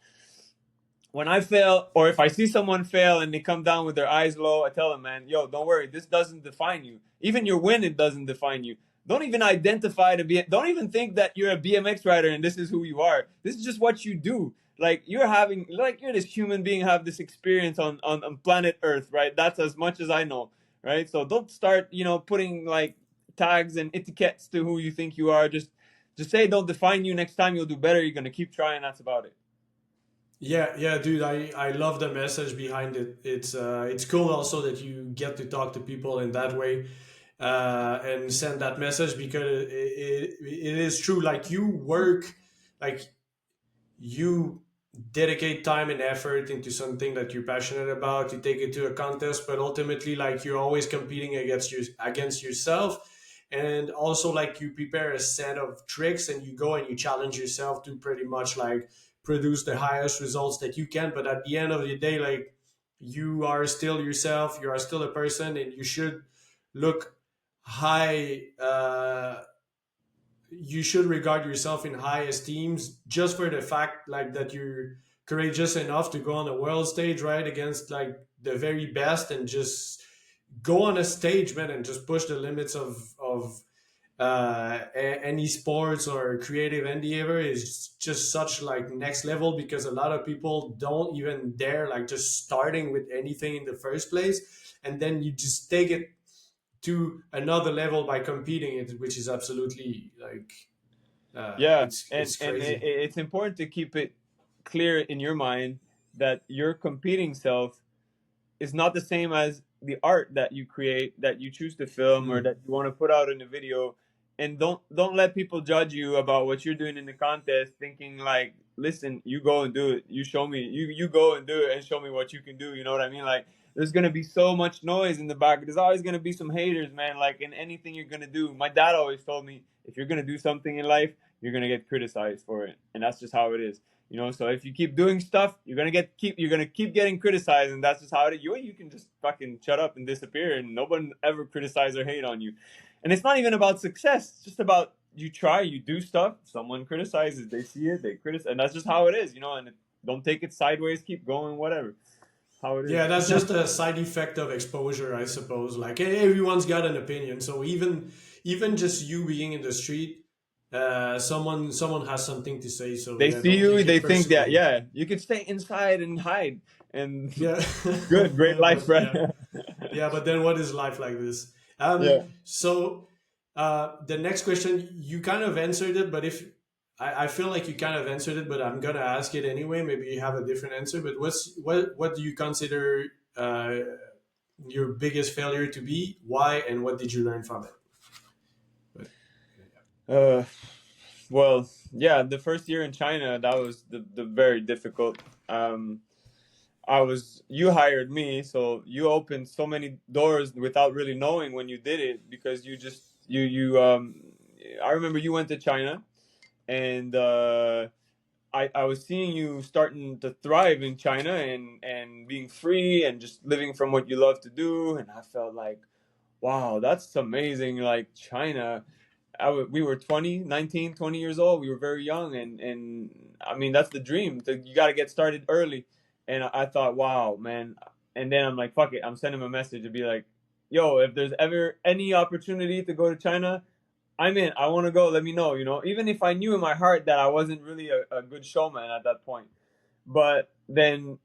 When I fail, or if I see someone fail and they come down with their eyes low, I tell them, man, yo, don't worry, this doesn't define you. Even your win, it doesn't define you. Don't even identify to be. Don't even think that you're a BMX rider and this is who you are. This is just what you do. Like you're this human being, have this experience on planet Earth, right? That's as much as I know, right? So don't start, putting like tags and etiquettes to who you think you are. Just say, don't define you. Next time you'll do better. You're gonna keep trying. That's about it. yeah, dude, I love the message behind it. It's cool also that you get to talk to people in that way, and send that message, because it is true. Like you work, like you dedicate time and effort into something that you're passionate about. You take it to a contest, but ultimately, like, you're always competing against yourself. And also, like, you prepare a set of tricks and you go and you challenge yourself to pretty much like produce the highest results that you can. But at the end of the day, like, you are still yourself, you are still a person, and you should look high, you should regard yourself in high esteems just for the fact like that you're courageous enough to go on a world stage, right, against like the very best, and just go on a stage, man, and just push the limits of any sports or creative endeavor is just such like next level, because a lot of people don't even dare like just starting with anything in the first place, and then you just take it to another level by competing it, which is absolutely like Yeah, it's and crazy. it's important to keep it clear in your mind that your competing self is not the same as the art that you create, that you choose to film or Mm. that you want to put out in a video. And don't let people judge you about what you're doing in the contest, thinking like, listen, you go and do it. You show me, you go and do it and show me what you can do. You know what I mean? Like, there's gonna be so much noise in the back. There's always gonna be some haters, man. Like in anything you're gonna do. My dad always told me, if you're gonna do something in life, you're gonna get criticized for it, and that's just how it is. You know, so if you keep doing stuff, you're gonna keep getting criticized, and that's just how it is. You can just fucking shut up and disappear, and no one ever criticize or hate on you. And it's not even about success; it's just about you try, you do stuff. Someone criticizes, they see it, they criticize, and that's just how it is. You know, and don't take it sideways. Keep going, whatever. How it is. Yeah, that's just a side effect of exposure, I suppose. Like everyone's got an opinion, so even just you being in the street, someone has something to say. So They yeah, see don't you, take they it think that personally. yeah, you could stay inside and hide, and Yeah, good, great life, but right? yeah, yeah. But then, what is life like this? Yeah. So the next question, you kind of answered it, but if I feel like you kind of answered it, but I'm gonna ask it anyway. Maybe you have a different answer. But what do you consider your biggest failure to be? Why, and what did you learn from it? But Uh, well, yeah, the first year in China, that was the very difficult. Um, you hired me, so you opened so many doors without really knowing when you did it because I remember you went to China and I was seeing you starting to thrive in China and being free and just living from what you love to do, and I felt like, wow, that's amazing. Like China, we were 20, 19, 20 years old. We were very young. And I mean, that's the dream. You got to get started early. And I thought, wow, man. And then I'm like, fuck it. I'm sending him a message to be like, yo, if there's ever any opportunity to go to China, I'm in. I want to go. Let me know, even if I knew in my heart that I wasn't really a good showman at that point. But then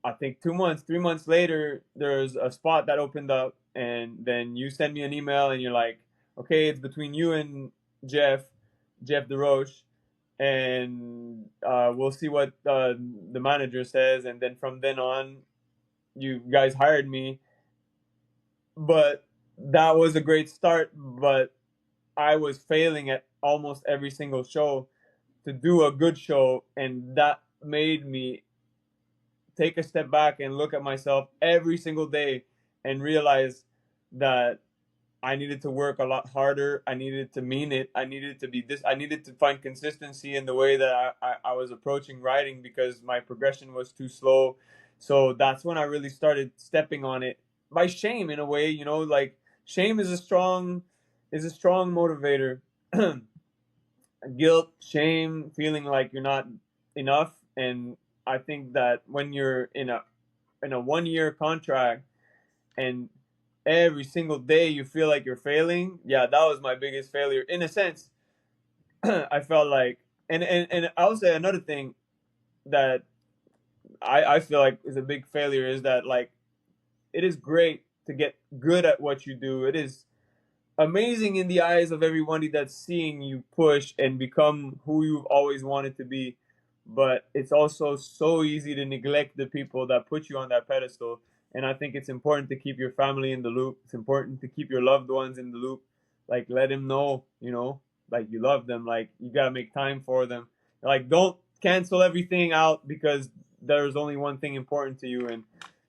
I think 2 months, 3 months later, there's a spot that opened up, and then you send me an email, and you're like, "Okay, it's between you and Jeff, Jeff DeRoche, and we'll see what the manager says." And then from then on, you guys hired me, but that was a great start. But I was failing at almost every single show to do a good show, and that made me take a step back and look at myself every single day and realize that I needed to work a lot harder. I needed to mean it. I needed to be this. I needed to find consistency in the way that I was approaching writing because my progression was too slow. So that's when I really started stepping on it by shame in a way, like shame is a strong motivator. Guilt, shame, feeling like you're not enough. And I think that when you're in a 1 year contract and every single day you feel like you're failing, yeah, that was my biggest failure in a sense. I felt like, and I'll say another thing that I feel like is a big failure is that, like, it is great to get good at what you do. It is amazing in the eyes of everybody that's seeing you push and become who you've always wanted to be. But it's also so easy to neglect the people that put you on that pedestal. And I think it's important to keep your family in the loop. It's important to keep your loved ones in the loop. Like, let them know, like you love them. Like, you got to make time for them. Like, don't cancel everything out because there's only one thing important to you. And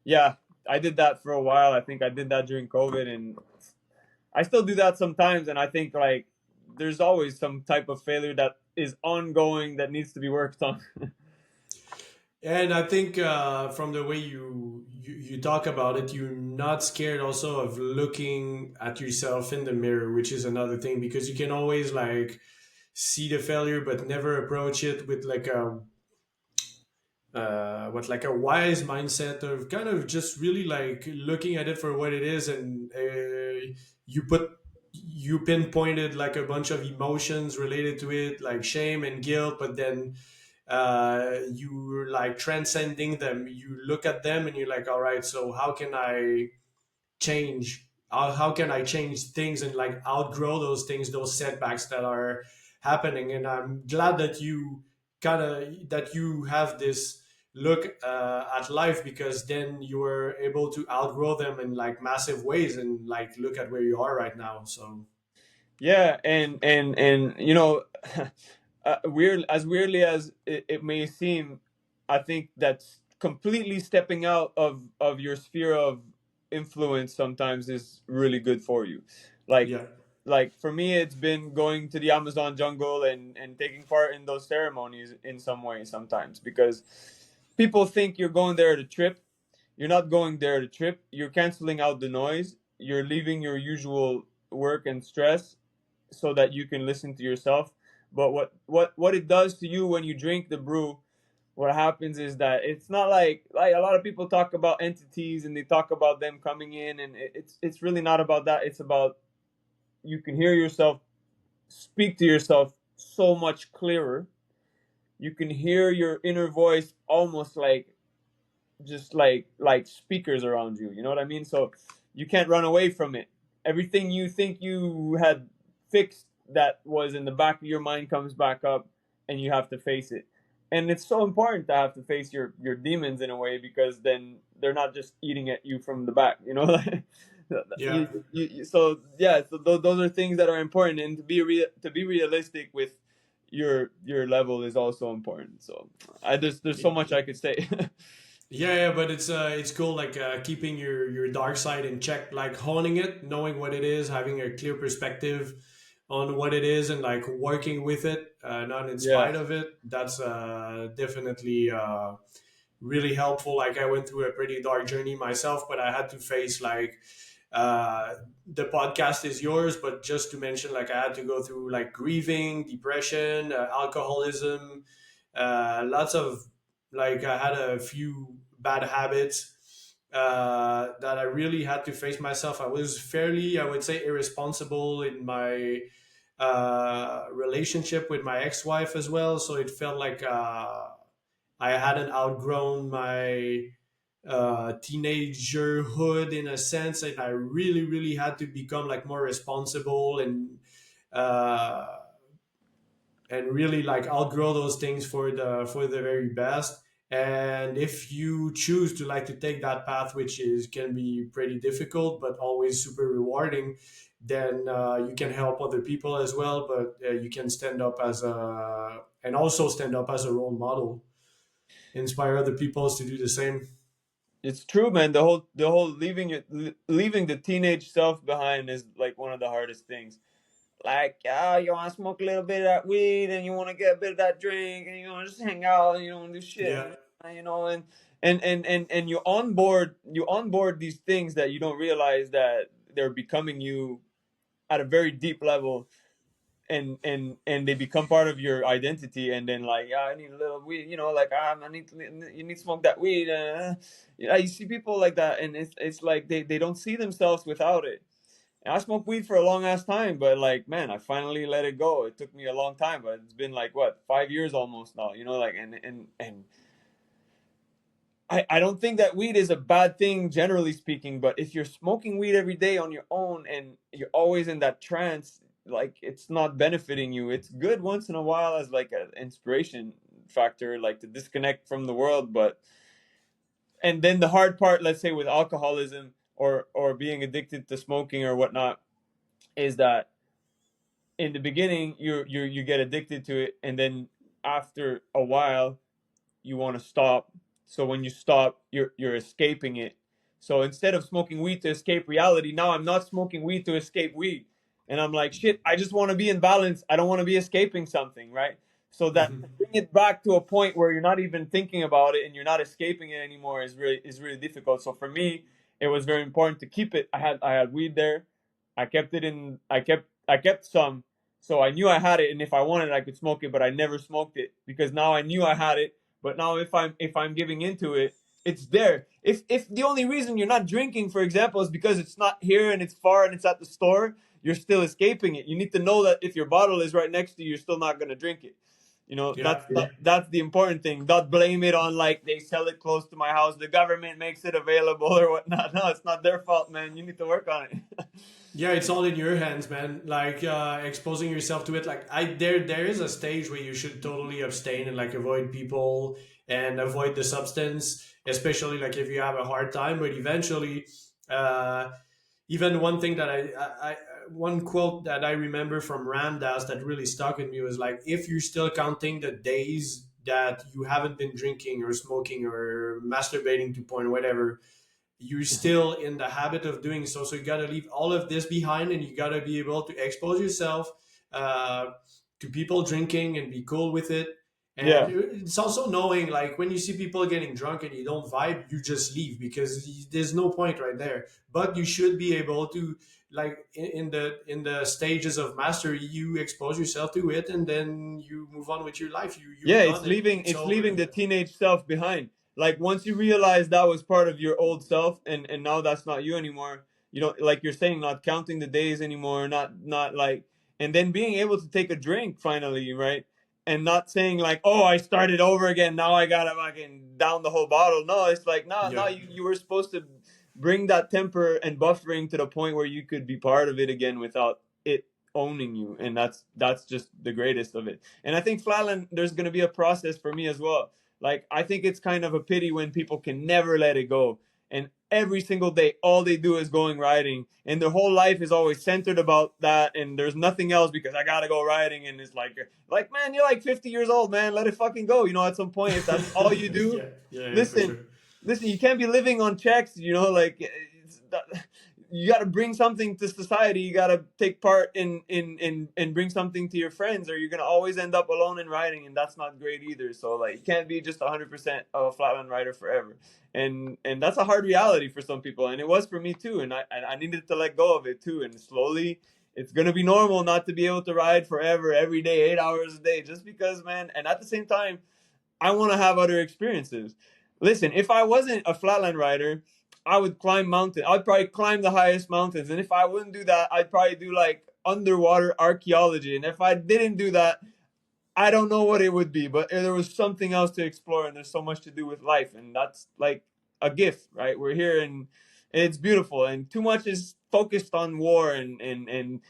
yeah, I did that for a while. I think I did that during COVID, and I still do that sometimes, and I think like there's always some type of failure that is ongoing that needs to be worked on. and I think from the way you talk about it, you're not scared also of looking at yourself in the mirror, which is another thing, because you can always like see the failure but never approach it with like a like a wise mindset of kind of just really like looking at it for what it is, and you pinpointed like a bunch of emotions related to it, like shame and guilt, but then you're like transcending them. You look at them and you're like, all right, so how can I change, how can I change things and like outgrow those things, those setbacks that are happening. And I'm glad that you kind of that you have this look at life, because then you were able to outgrow them in like massive ways and like look at where you are right now. So Yeah, and you know, weirdly as it may seem, I think that's completely stepping out of your sphere of influence sometimes is really good for you. Like yeah. like for me, it's been going to the Amazon jungle and taking part in those ceremonies in some way sometimes, because people think you're going there to trip. You're not going there to trip. You're canceling out the noise. You're leaving your usual work and stress so that you can listen to yourself. But what it does to you when you drink the brew, what happens is that it's not like a lot of people talk about entities and they talk about them coming in, and it's really not about that. It's about you can hear yourself speak to yourself so much clearer. You can hear your inner voice almost like just like speakers around you. You know what I mean? So you can't run away from it. Everything you think you had fixed that was in the back of your mind comes back up, and you have to face it. And it's so important to have to face your demons in a way, because then they're not just eating at you from the back. You know, Yeah. so yeah, so those are things that are important, and to be realistic with your level is also important. So there's so much I could say. Yeah, yeah, but it's cool like keeping your dark side in check, like honing it, knowing what it is, having a clear perspective on what it is, and like working with it, not in Yeah. spite of it. That's definitely really helpful. Like I went through a pretty dark journey myself, but I had to face like uh, the podcast is yours, but just to mention, like I had to go through like grieving, depression, alcoholism, lots of like I had a few bad habits that I really had to face myself. I was fairly, I would say, irresponsible in my relationship with my ex-wife as well. So it felt like I hadn't outgrown my teenagerhood in a sense, and I really, really had to become like more responsible uh, and really like outgrow those things for the very best. And if you choose to like to take that path, which is can be pretty difficult but always super rewarding, then you can help other people as well. But you can stand up as a and also stand up as a role model, inspire other people to do the same. It's true, man. The whole leaving the teenage self behind is like one of the hardest things. Like, oh, you want to smoke a little bit of that weed, and you want to get a bit of that drink, and you want to just hang out, and you don't want to do shit, Yeah. you know. And you onboard these things that you don't realize that they're becoming you at a very deep level, and they become part of your identity, and then like, yeah, I need a little weed, like, you need to smoke that weed. Yeah, you see people like that, and it's like they don't see themselves without it. And I smoked weed for a long ass time, but like, man, I finally let it go. It took me a long time, but it's been like what, 5 years almost now, like, and I don't think that weed is a bad thing generally speaking, but if you're smoking weed every day on your own and you're always in that trance, like, it's not benefiting you. It's good once in a while as like an inspiration factor, like to disconnect from the world, but and then the hard part, let's say with alcoholism or being addicted to smoking or whatnot, is that in the beginning you get addicted to it, and then after a while you want to stop. So when you stop, you're escaping it. So instead of smoking weed to escape reality, now I'm not smoking weed to escape weed. And I'm like, shit, I just want to be in balance. I don't want to be escaping something, right? So that to Mhm. bring it back to a point where you're not even thinking about it and you're not escaping it anymore is really difficult. So for me, it was very important to keep it. I had weed there. I kept some. So I knew I had it, and if I wanted, I could smoke it, but I never smoked it because now I knew I had it. But now if I'm giving into it, it's there. If the only reason you're not drinking, for example, is because it's not here and it's far and it's at the store, you're still escaping it. You need to know that if your bottle is right next to you, you're still not gonna drink it. Yeah. That's the important thing. Don't blame it on like they sell it close to my house, the government makes it available or whatnot. No, it's not their fault, man. You need to work on it. Yeah, it's all in your hands, man. Like exposing yourself to it. Like there is a stage where you should totally abstain and like avoid people and avoid the substance, especially like if you have a hard time. But eventually, uh, even one thing that one quote that I remember from Ramdas that really stuck with me was like, if you're still counting the days that you haven't been drinking or smoking or masturbating to porn, whatever, you're still in the habit of doing so. So you got to leave all of this behind, and you got to be able to expose yourself uh, to people drinking and be cool with it. And Yeah. it's also knowing, like, when you see people getting drunk and you don't vibe, you just leave because there's no point right there. But you should be able to, like, in the stages of mastery, you expose yourself to it, and then you move on with your life. You've Yeah, done it. It's it's over. leaving the teenage self behind. Like once you realize that was part of your old self and now that's not you anymore, like you're saying, not counting the days anymore, not like, and then being able to take a drink finally, right? And not saying like, oh, I started over again, now I gotta fucking down the whole bottle. No, it's like, no, Yeah. you were supposed to bring that temper and buffering to the point where you could be part of it again without it owning you, and that's just the greatest of it. And I think Flatland, there's going to be a process for me as well. Like, I think it's kind of a pity when people can never let it go. And every single day, all they do is going riding. And their whole life is always centered about that. And there's nothing else because I got to go riding. And it's like, man, you're like 50 years old, man. Let it fucking go. At some point, if that's all you do, Yeah, yeah, yeah, for listen, sure. listen, you can't be living on checks, like, you got to bring something to society. You got to take part in bring something to your friends, or you're gonna always end up alone in riding, and that's not great either. So like, you can't be just 100% of a flatland rider forever, and that's a hard reality for some people, and it was for me too. And I needed to let go of it too, and slowly. It's gonna be normal not to be able to ride forever, every day, 8 hours a day, just because, man. And at the same time, I want to have other experiences. Listen, if I wasn't a flatland rider, I would climb mountains. I'd probably climb the highest mountains. And if I wouldn't do that, I'd probably do like underwater archaeology. And if I didn't do that, I don't know what it would be. But there was something else to explore, and there's so much to do with life. And that's like a gift, right? We're here and it's beautiful. And too much is focused on war and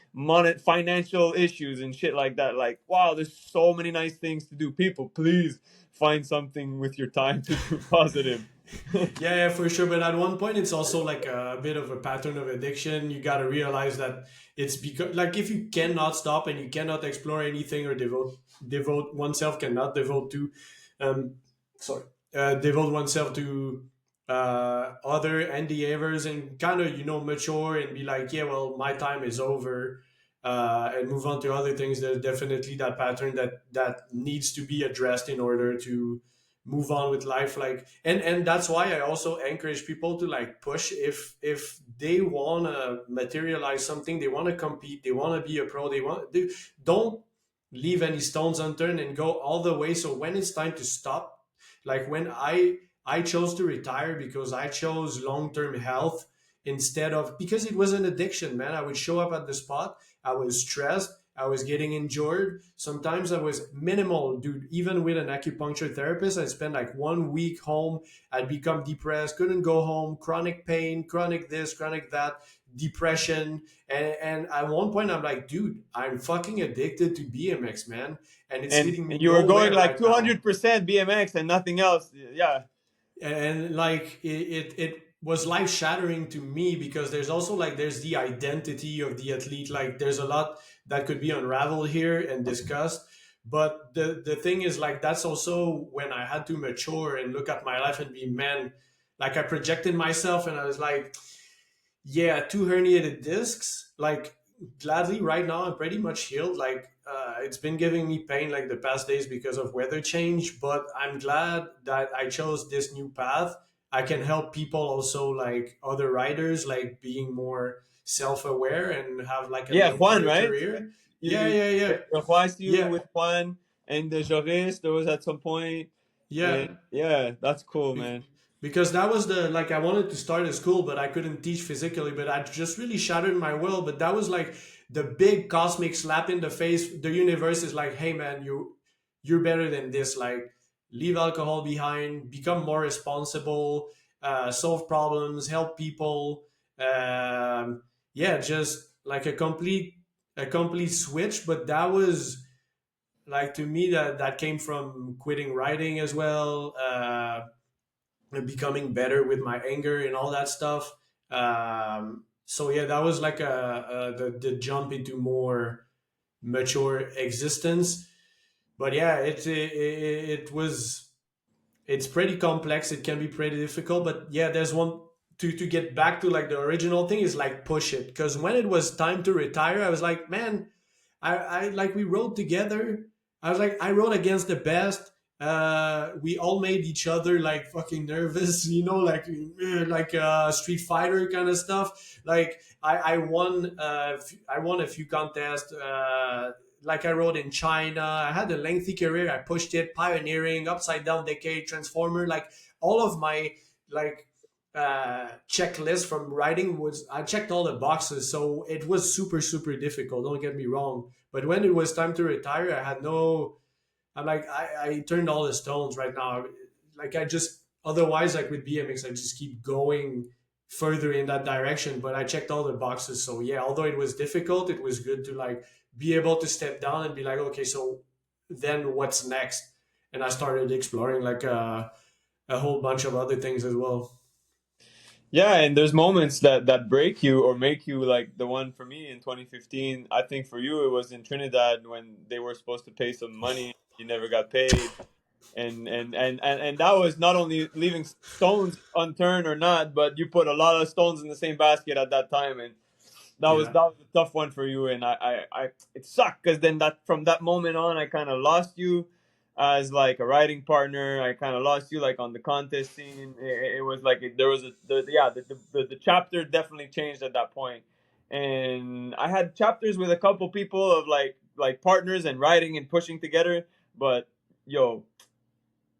financial issues and shit like that. Like, wow, there's so many nice things to do. People, please find something with your time to do positive. Yeah, yeah, for sure. But at one point, it's also like a bit of a pattern of addiction. You got to realize that it's because, like, if you cannot stop and you cannot explore anything or devote oneself, cannot devote to, um, sorry, devote oneself to other endeavors and kind of mature and be like, yeah, well, my time is over. And move on to other things. There's definitely that pattern that needs to be addressed in order to move on with life. Like, and that's why I also encourage people to like push if they want to materialize something, they want to compete, they want to be a pro, don't leave any stones unturned and go all the way. So when it's time to stop, like when I chose to retire because I chose long-term health instead of, because it was an addiction, man. I would show up at the spot, I was stressed, I was getting injured. Sometimes I was minimal, dude. Even with an acupuncture therapist, I spent like 1 week home. I'd become depressed, couldn't go home, chronic pain, chronic this, chronic that, depression. And at one point, I'm like, dude, I'm fucking addicted to BMX, man. And it's and leading me you were going nowhere like right now. 200% BMX and nothing else. Yeah. And like it was life shattering to me because there's also like there's the identity of the athlete. Like there's a lot that could be unraveled here and discussed, but the thing is, like, that's also when I had to mature and look at my life and be, man, like I projected myself and I was like, yeah, two herniated discs. Like, gladly, right now I'm pretty much healed. Like, it's been giving me pain like the past days because of weather change, but I'm glad that I chose this new path. I can help people also, like other riders, like being more self-aware and have like a Yeah, Juan, lengthier right? career. Yeah, You yeah, yeah, request you yeah, with Juan and the Joris. There was at some point, yeah. and yeah, that's cool, Be- man. because that was the like I wanted to start a school, but I couldn't teach physically. But I just really shattered my will. But that was like the big cosmic slap in the face. The universe is like, hey man, you're better than this. Like, leave alcohol behind, become more responsible, solve problems, help people. Yeah, just like a complete switch. But that was like to me that came from quitting writing as well. And becoming better with my anger and all that stuff. So yeah, that was like the jump into more mature existence. But yeah, it was it's pretty complex. It can be pretty difficult. But yeah, there's one to get back to like the original thing is like push it, because when it was time to retire, I was like, man, I like we rode together. I was like, I rode against the best. We all made each other like fucking nervous, like Street Fighter kind of stuff. Like I won, I won a few contests. Like I rode in China. I had a lengthy career. I pushed it, pioneering, upside down decade, transformer. Like all of my like checklist from writing was I checked all the boxes, so it was super super difficult. Don't get me wrong, but when it was time to retire, I had no. I'm like I turned all the stones right now. Like I just otherwise like with BMX, I just keep going further in that direction. But I checked all the boxes, so yeah. Although it was difficult, it was good to like be able to step down and be like, okay, so then what's next? And I started exploring like a whole bunch of other things as well. Yeah, and there's moments that break you or make you, like the one for me in 2015. I think for you it was in Trinidad when they were supposed to pay some money, you never got paid, and that was not only leaving stones unturned or not, but you put a lot of stones in the same basket at that time, and Yeah. that was a tough one for you, and I it sucked because then that from that moment on, I kind of lost you as like a writing partner. I kind of lost you like on the contest scene. It was like there was the chapter definitely changed at that point, and I had chapters with a couple people of like partners and writing and pushing together, but yo,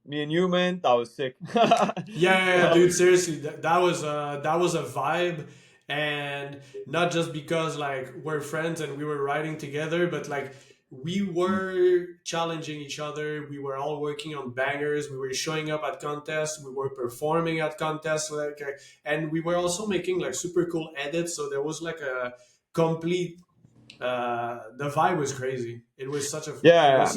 me and you, man, that was sick. Yeah, yeah, yeah, That dude. was- Seriously, that was a vibe, and not just because like we're friends and we were riding together, but like we were challenging each other. We were all working on bangers. We were showing up at contests. We were performing at contests, and we were also making like super cool edits. So there was like a complete. The vibe was crazy. It Yeah, was such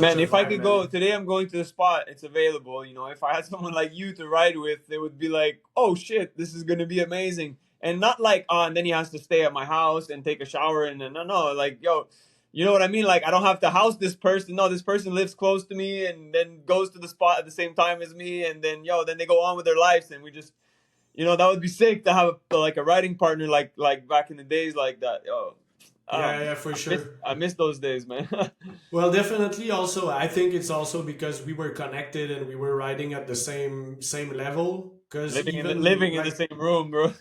man. a If I vibe, could go man. today, I'm going to the spot. It's available. You know, if I had someone like you to ride with, they would be like, "Oh shit, this is gonna be amazing," and not like, "Oh, and then he has to stay at my house and take a shower." And no, no, like, yo, you know what I mean? Like, I don't have to house this person. No, this person lives close to me and then goes to the spot at the same time as me, and then then they go on with their lives, and we just, that would be sick to have like a riding partner like back in the days like that. Yo, Yeah, yeah, for sure. I miss those days, man. Well, definitely. Also, I think it's also because we were connected and we were riding at the same level. Because even Living in the like, same room, bro.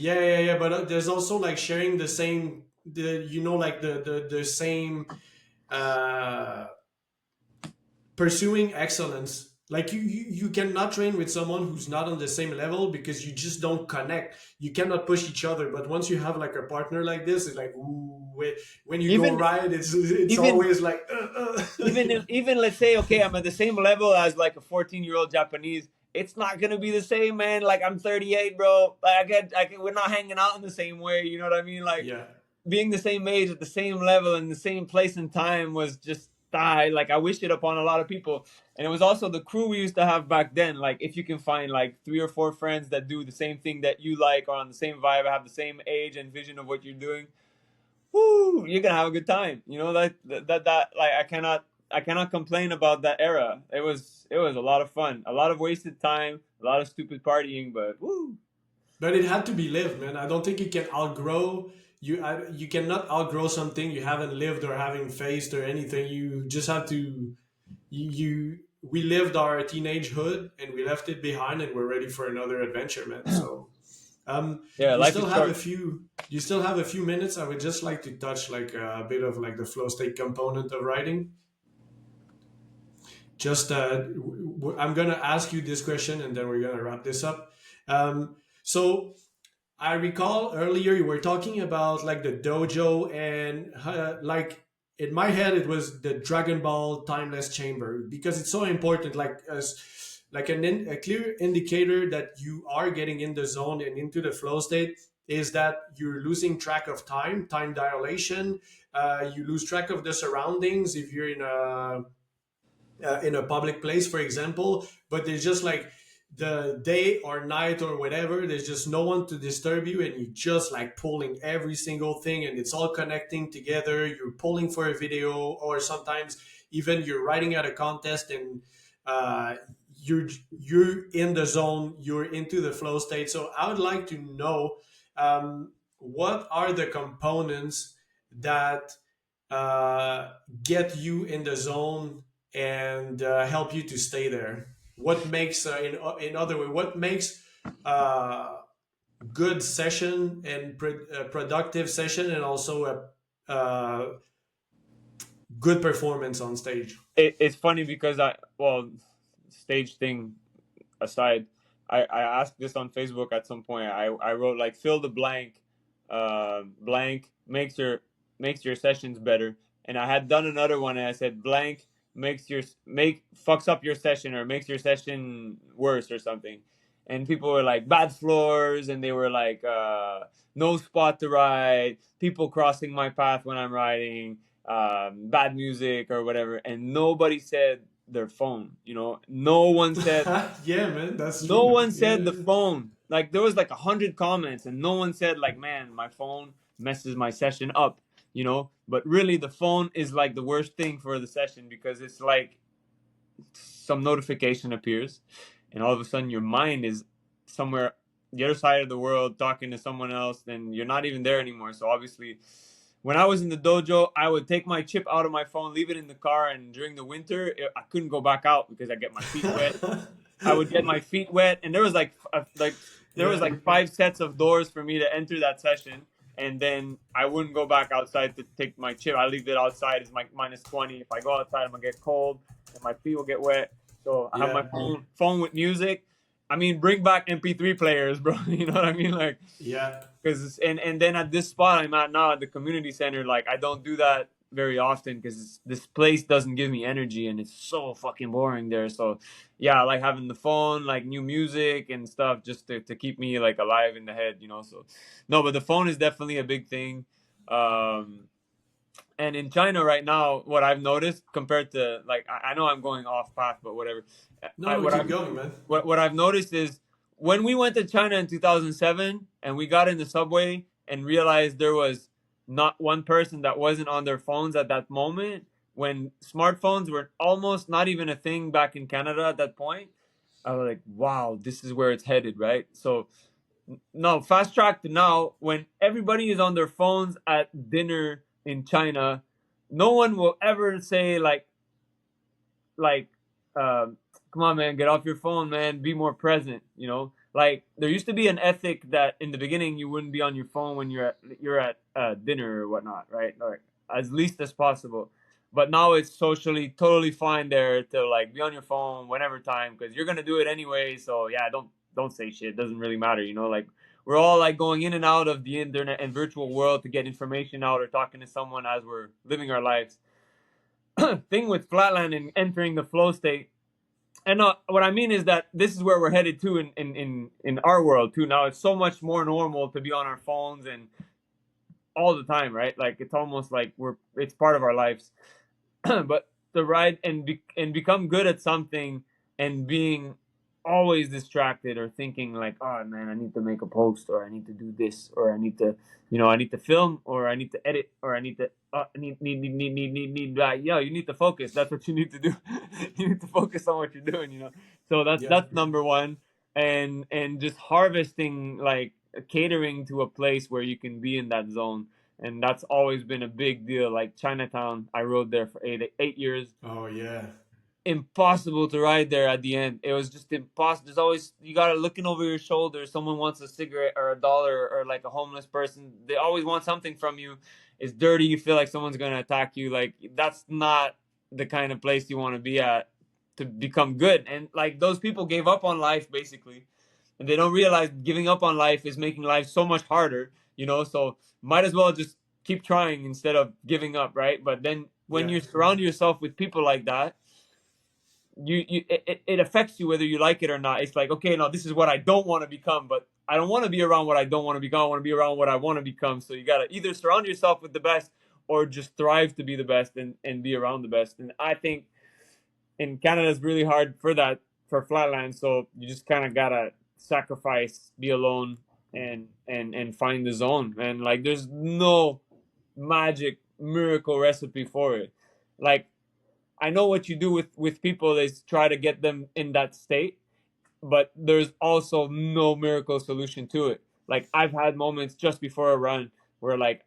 yeah, yeah, yeah. But there's also like sharing the same uh, pursuing excellence. Like you cannot train with someone who's not on the same level because you just don't connect. You cannot push each other. But once you have like a partner like this, it's like ooh, when you go even ride, it's even always like even let's say, okay, I'm at the same level as like a 14-year-old Japanese. It's not gonna be the same, man. Like, I'm 38, bro. Like, we're not hanging out in the same way. You know what I mean? Like, yeah. being the same age at the same level in the same place and time was just like I wish it upon a lot of people. And it was also the crew we used to have back then. Like, if you can find like 3 or 4 friends that do the same thing that you like, or on the same vibe, have the same age and vision of what you're doing, whoo, you're gonna have a good time. You know, that like, I cannot complain about that era. It was a lot of fun, a lot of wasted time, a lot of stupid partying, but woo. But it had to be lived, man. I don't think you can outgrow you cannot outgrow something you haven't lived or haven't faced or anything. You just have to we lived our teenagehood and we left it behind and we're ready for another adventure, man. So Yeah, You life still is have a short. few. You still have a few minutes. I would just like to touch like a bit of like the flow state component of writing. Just I'm gonna ask you this question, and then we're gonna wrap this up. So I recall earlier you were talking about like the dojo and like in my head it was the Dragon Ball Timeless Chamber because it's so important. Like as like a clear indicator that you are getting in the zone and into the flow state is that you're losing track of time dilation. You lose track of the surroundings if you're in a public place, for example, but there's just like the day or night or whatever, there's just no one to disturb you, and you're just like pulling every single thing and it's all connecting together. You're pulling for a video, or sometimes even you're writing at a contest and uh, you're in the zone, you're into the flow state. So I would like to know what are the components that uh, get you in the zone and help you to stay there. What makes, in other way, what makes good session and productive session, and also a good performance on stage? It's funny because stage thing aside, I asked this on Facebook at some point. I wrote like fill the blank, blank makes your sessions better. And I had done another one and I said blank make fucks up your session or makes your session worse or something. And people were like bad floors, and they were like no spot to ride, people crossing my path when I'm riding, bad music or whatever. And nobody said their phone. No one said Yeah, man, that's no true. one said the Yeah. phone. Like there was like 100 comments, and no one said like, man, my phone messes my session up. But really, the phone is like the worst thing for the session because it's like some notification appears, and all of a sudden your mind is somewhere the other side of the world talking to someone else, and you're not even there anymore. So obviously, when I was in the dojo, I would take my chip out of my phone, leave it in the car, and during the winter, I couldn't go back out because I get my feet wet. I would get my feet wet, and there was Yeah. 5 sets of doors for me to enter that session, and then I wouldn't go back outside to take my chip. I leave it outside. It's like -20. If I go outside, I'm gonna get cold, and my feet will get wet. So I have my Yeah. phone with music. I mean, bring back MP3 players, bro. You know what I mean? Like, Yeah. because and then at this spot I'm at now at the community center, like I don't do that very often because this place doesn't give me energy and it's so fucking boring there. So yeah, I like having the phone, like new music and stuff, just to keep me like alive in the head. So no, but the phone is definitely a big thing. And in China right now, what I've noticed compared to, like, I know I'm going off path, but whatever. No, I, no, what keep I've going, man. what I've noticed is when we went to China in 2007 and we got in the subway and realized there was not one person that wasn't on their phones at that moment, when smartphones were almost not even a thing back in Canada at that point. I was like, wow, this is where it's headed, right? So no, fast track to now when everybody is on their phones at dinner in China. No one will ever say like come on, man, get off your phone, man, be more present. Like there used to be an ethic that in the beginning you wouldn't be on your phone when you're at dinner or whatnot, right? Like as least as possible. But now it's socially totally fine there to like be on your phone whenever time because you're gonna do it anyway. So yeah, don't say shit. It doesn't really matter. Like we're all like going in and out of the internet and virtual world to get information out or talking to someone as we're living our lives. Thing with flatland and entering the flow state. And what I mean is that this is where we're headed to in our world too. Now it's so much more normal to be on our phones and all the time, right? Like it's almost like it's part of our lives. But to ride and become good at something and being always distracted or thinking like, oh man, I need to make a post or I need to do this or I need to film or I need to edit or I need to yeah, you need to focus. That's what you need to do. You need to focus on what you're doing. So that's Yeah. that's number one. And just harvesting, like catering to a place where you can be in that zone, and that's always been a big deal. Like Chinatown, I rode there for eight years. Oh, yeah. impossible to ride there at the end. It was just impossible. There's always, you gotta looking over your shoulder. Someone wants a cigarette or a dollar, or like a homeless person. They always want something from you. It's dirty. You feel like someone's gonna attack you. Like, that's not the kind of place you want to be at to become good. And like, those people gave up on life basically, and they don't realize giving up on life is making life so much harder. So might as well just keep trying instead of giving up, right? But then when Yeah. you surround yourself with people like that, it affects you whether you like it or not. It's like, okay, no, this is what I don't want to become, but I don't want to be around what I don't want to become. I want to be around what I want to become. So you gotta either surround yourself with the best, or just thrive to be the best, and be around the best. And I think in Canada it's really hard for that, for flatland. So you just kind of gotta sacrifice, be alone, and find the zone. And like, there's no magic miracle recipe for it. Like, I know what you do with people is try to get them in that state, but there's also no miracle solution to it. Like, I've had moments just before a run where like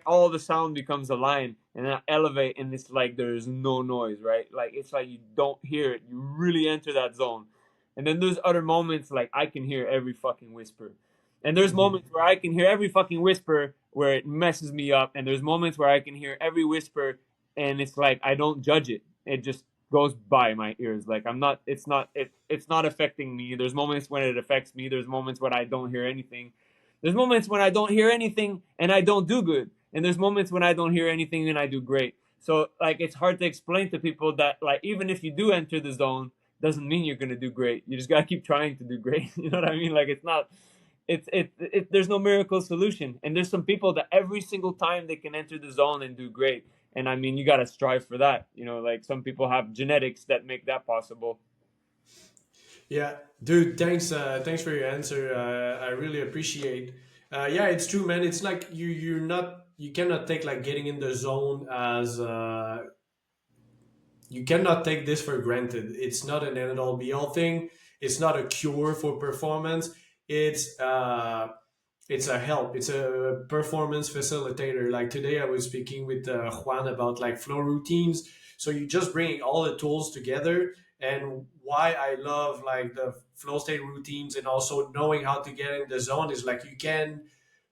all the sound becomes a line, and then I elevate, and it's like there's no noise, right? Like, it's like you don't hear it. You really enter that zone. And then there's other moments like I can hear every fucking whisper. And there's Mhm. moments where I can hear every fucking whisper where it messes me up. And there's moments where I can hear every whisper and it's like I don't judge it. It just goes by my ears. Like, it's not affecting me. There's moments when it affects me. There's moments when I don't hear anything. There's moments when I don't hear anything and I don't do good. And there's moments when I don't hear anything and I do great. So like, it's hard to explain to people that like, even if you do enter the zone, doesn't mean you're gonna do great. You just gotta keep trying to do great. You know what I mean? Like, it's not there's no miracle solution. And there's some people that every single time they can enter the zone and do great. And I mean, you got to strive for that. Like, some people have genetics that make that possible. Yeah, dude. Thanks for your answer. I really appreciate. Yeah, it's true, man. It's like you cannot take like getting in the zone as you cannot take this for granted. It's not an end all be all thing. It's not a cure for performance. It's uh, it's a help. It's a performance facilitator. Like today, I was speaking with Juan about like flow routines. So you just bring all the tools together, and why I love like the flow state routines and also knowing how to get in the zone is like you can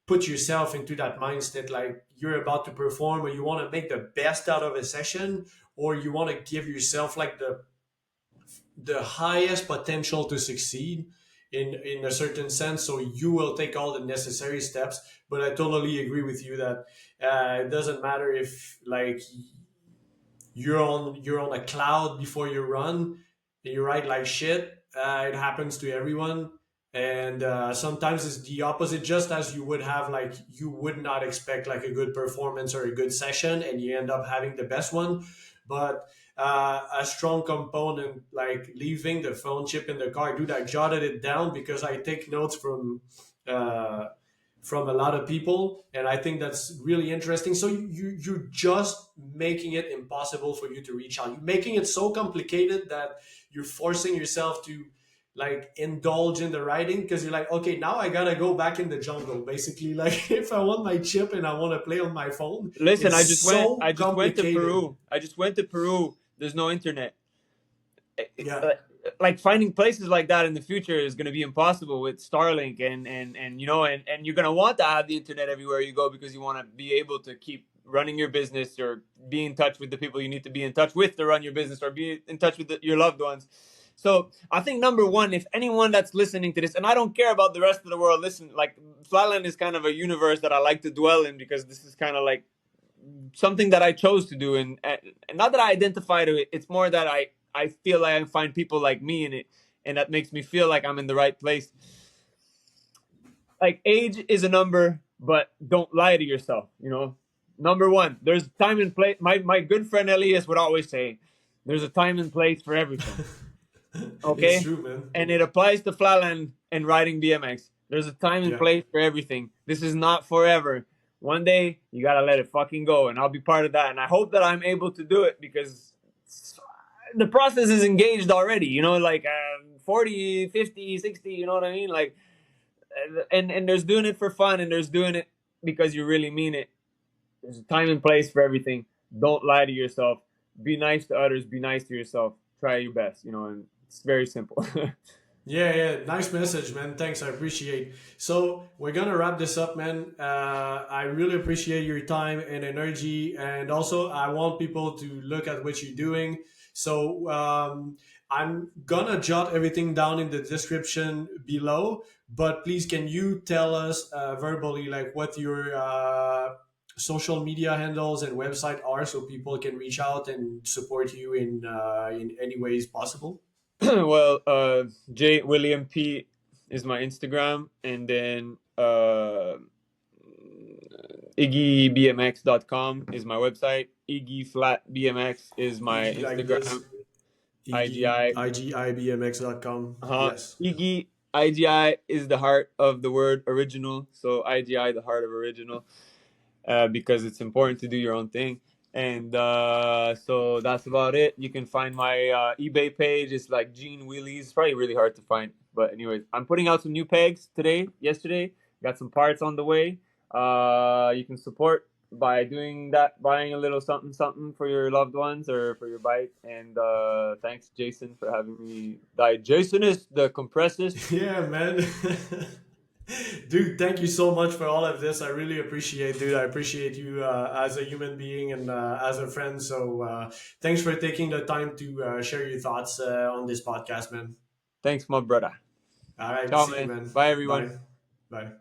put yourself into that mindset like you're about to perform or you want to make the best out of a session or you want to give yourself like the highest potential to succeed in a certain sense, so you will take all the necessary steps. But I totally agree with you that it doesn't matter if like you're on a cloud before you run and you ride like shit. It happens to everyone, and sometimes it's the opposite. Just as you would have like you would not expect like a good performance or a good session, and you end up having the best one. But a strong component like leaving the phone chip in the car, dude. I jotted it down because I take notes uh, from a lot of people, and I think that's really interesting. So you're just making it impossible for you to reach out. You're making it so complicated that you're forcing yourself to like indulge in the writing because you're like, okay, now I gotta go back in the jungle. Basically, like if I want my chip and I want to play on my phone, Listen, it's I so just went to complicated. Peru. I just went to Peru. There's no internet. Yeah. Like, finding places like that in the future is going to be impossible with Starlink, and you're going to want to have the internet everywhere you go because you want to be able to keep running your business or be in touch with the people you need to be in touch with to run your business or be in touch with your loved ones. So I think number one, if anyone that's listening to this, and I don't care about the rest of the world, listen, like, Flatland is kind of a universe that I like to dwell in because this is kind of like something that I chose to do, and not that I identify to it. It's more that I feel like I find people like me in it, and that makes me feel like I'm in the right place. Like, age is a number, but don't lie to yourself. Number one, there's time and place. My good friend Elias would always say, "There's a time and place for everything." It's Okay, true, man. and it applies to flatland and riding BMX. There's a time and Yeah. place for everything. This is not forever. One day you gotta let it fucking go, and I'll be part of that. And I hope that I'm able to do it because the process is engaged already. Like, 40, 50, 60. You know what I mean? Like, and there's doing it for fun, and there's doing it because you really mean it. There's a time and place for everything. Don't lie to yourself. be nice to others, be nice to yourself, try your best, and it's very simple. Yeah, yeah, nice message, man. Thanks, I appreciate. So we're gonna wrap this up, man. I really appreciate your time and energy, and also I want people to look at what you're doing. So I'm gonna jot everything down in the description below. But please, can you tell us verbally, like what your social media handles and website are, so people can reach out and support you in any ways possible? Well, William P is my Instagram, and then IggyBMX.com is my website. Iggy Flat BMX is my Iggy like this. Instagram. IGI. IGIBMX.com. Uh-huh. Yes. Iggy IGI is the heart of the word original. So IGI, the heart of original, because it's important to do your own thing. And so that's about it. You can find my eBay page. It's like Gene Wheelies. It's probably really hard to find. But anyways, I'm putting out some new pegs yesterday. Got some parts on the way. You can support by doing that, buying a little something something for your loved ones or for your bike. And thanks, Jason, for having me. Jason is the compressist. Yeah, man. Dude, thank you so much for all of this. I really appreciate, dude. I appreciate you as a human being and as a friend. So thanks for taking the time to share your thoughts on this podcast, man. Thanks, my brother. All right. Ciao, See you, man. man. Bye, everyone. Bye. Bye.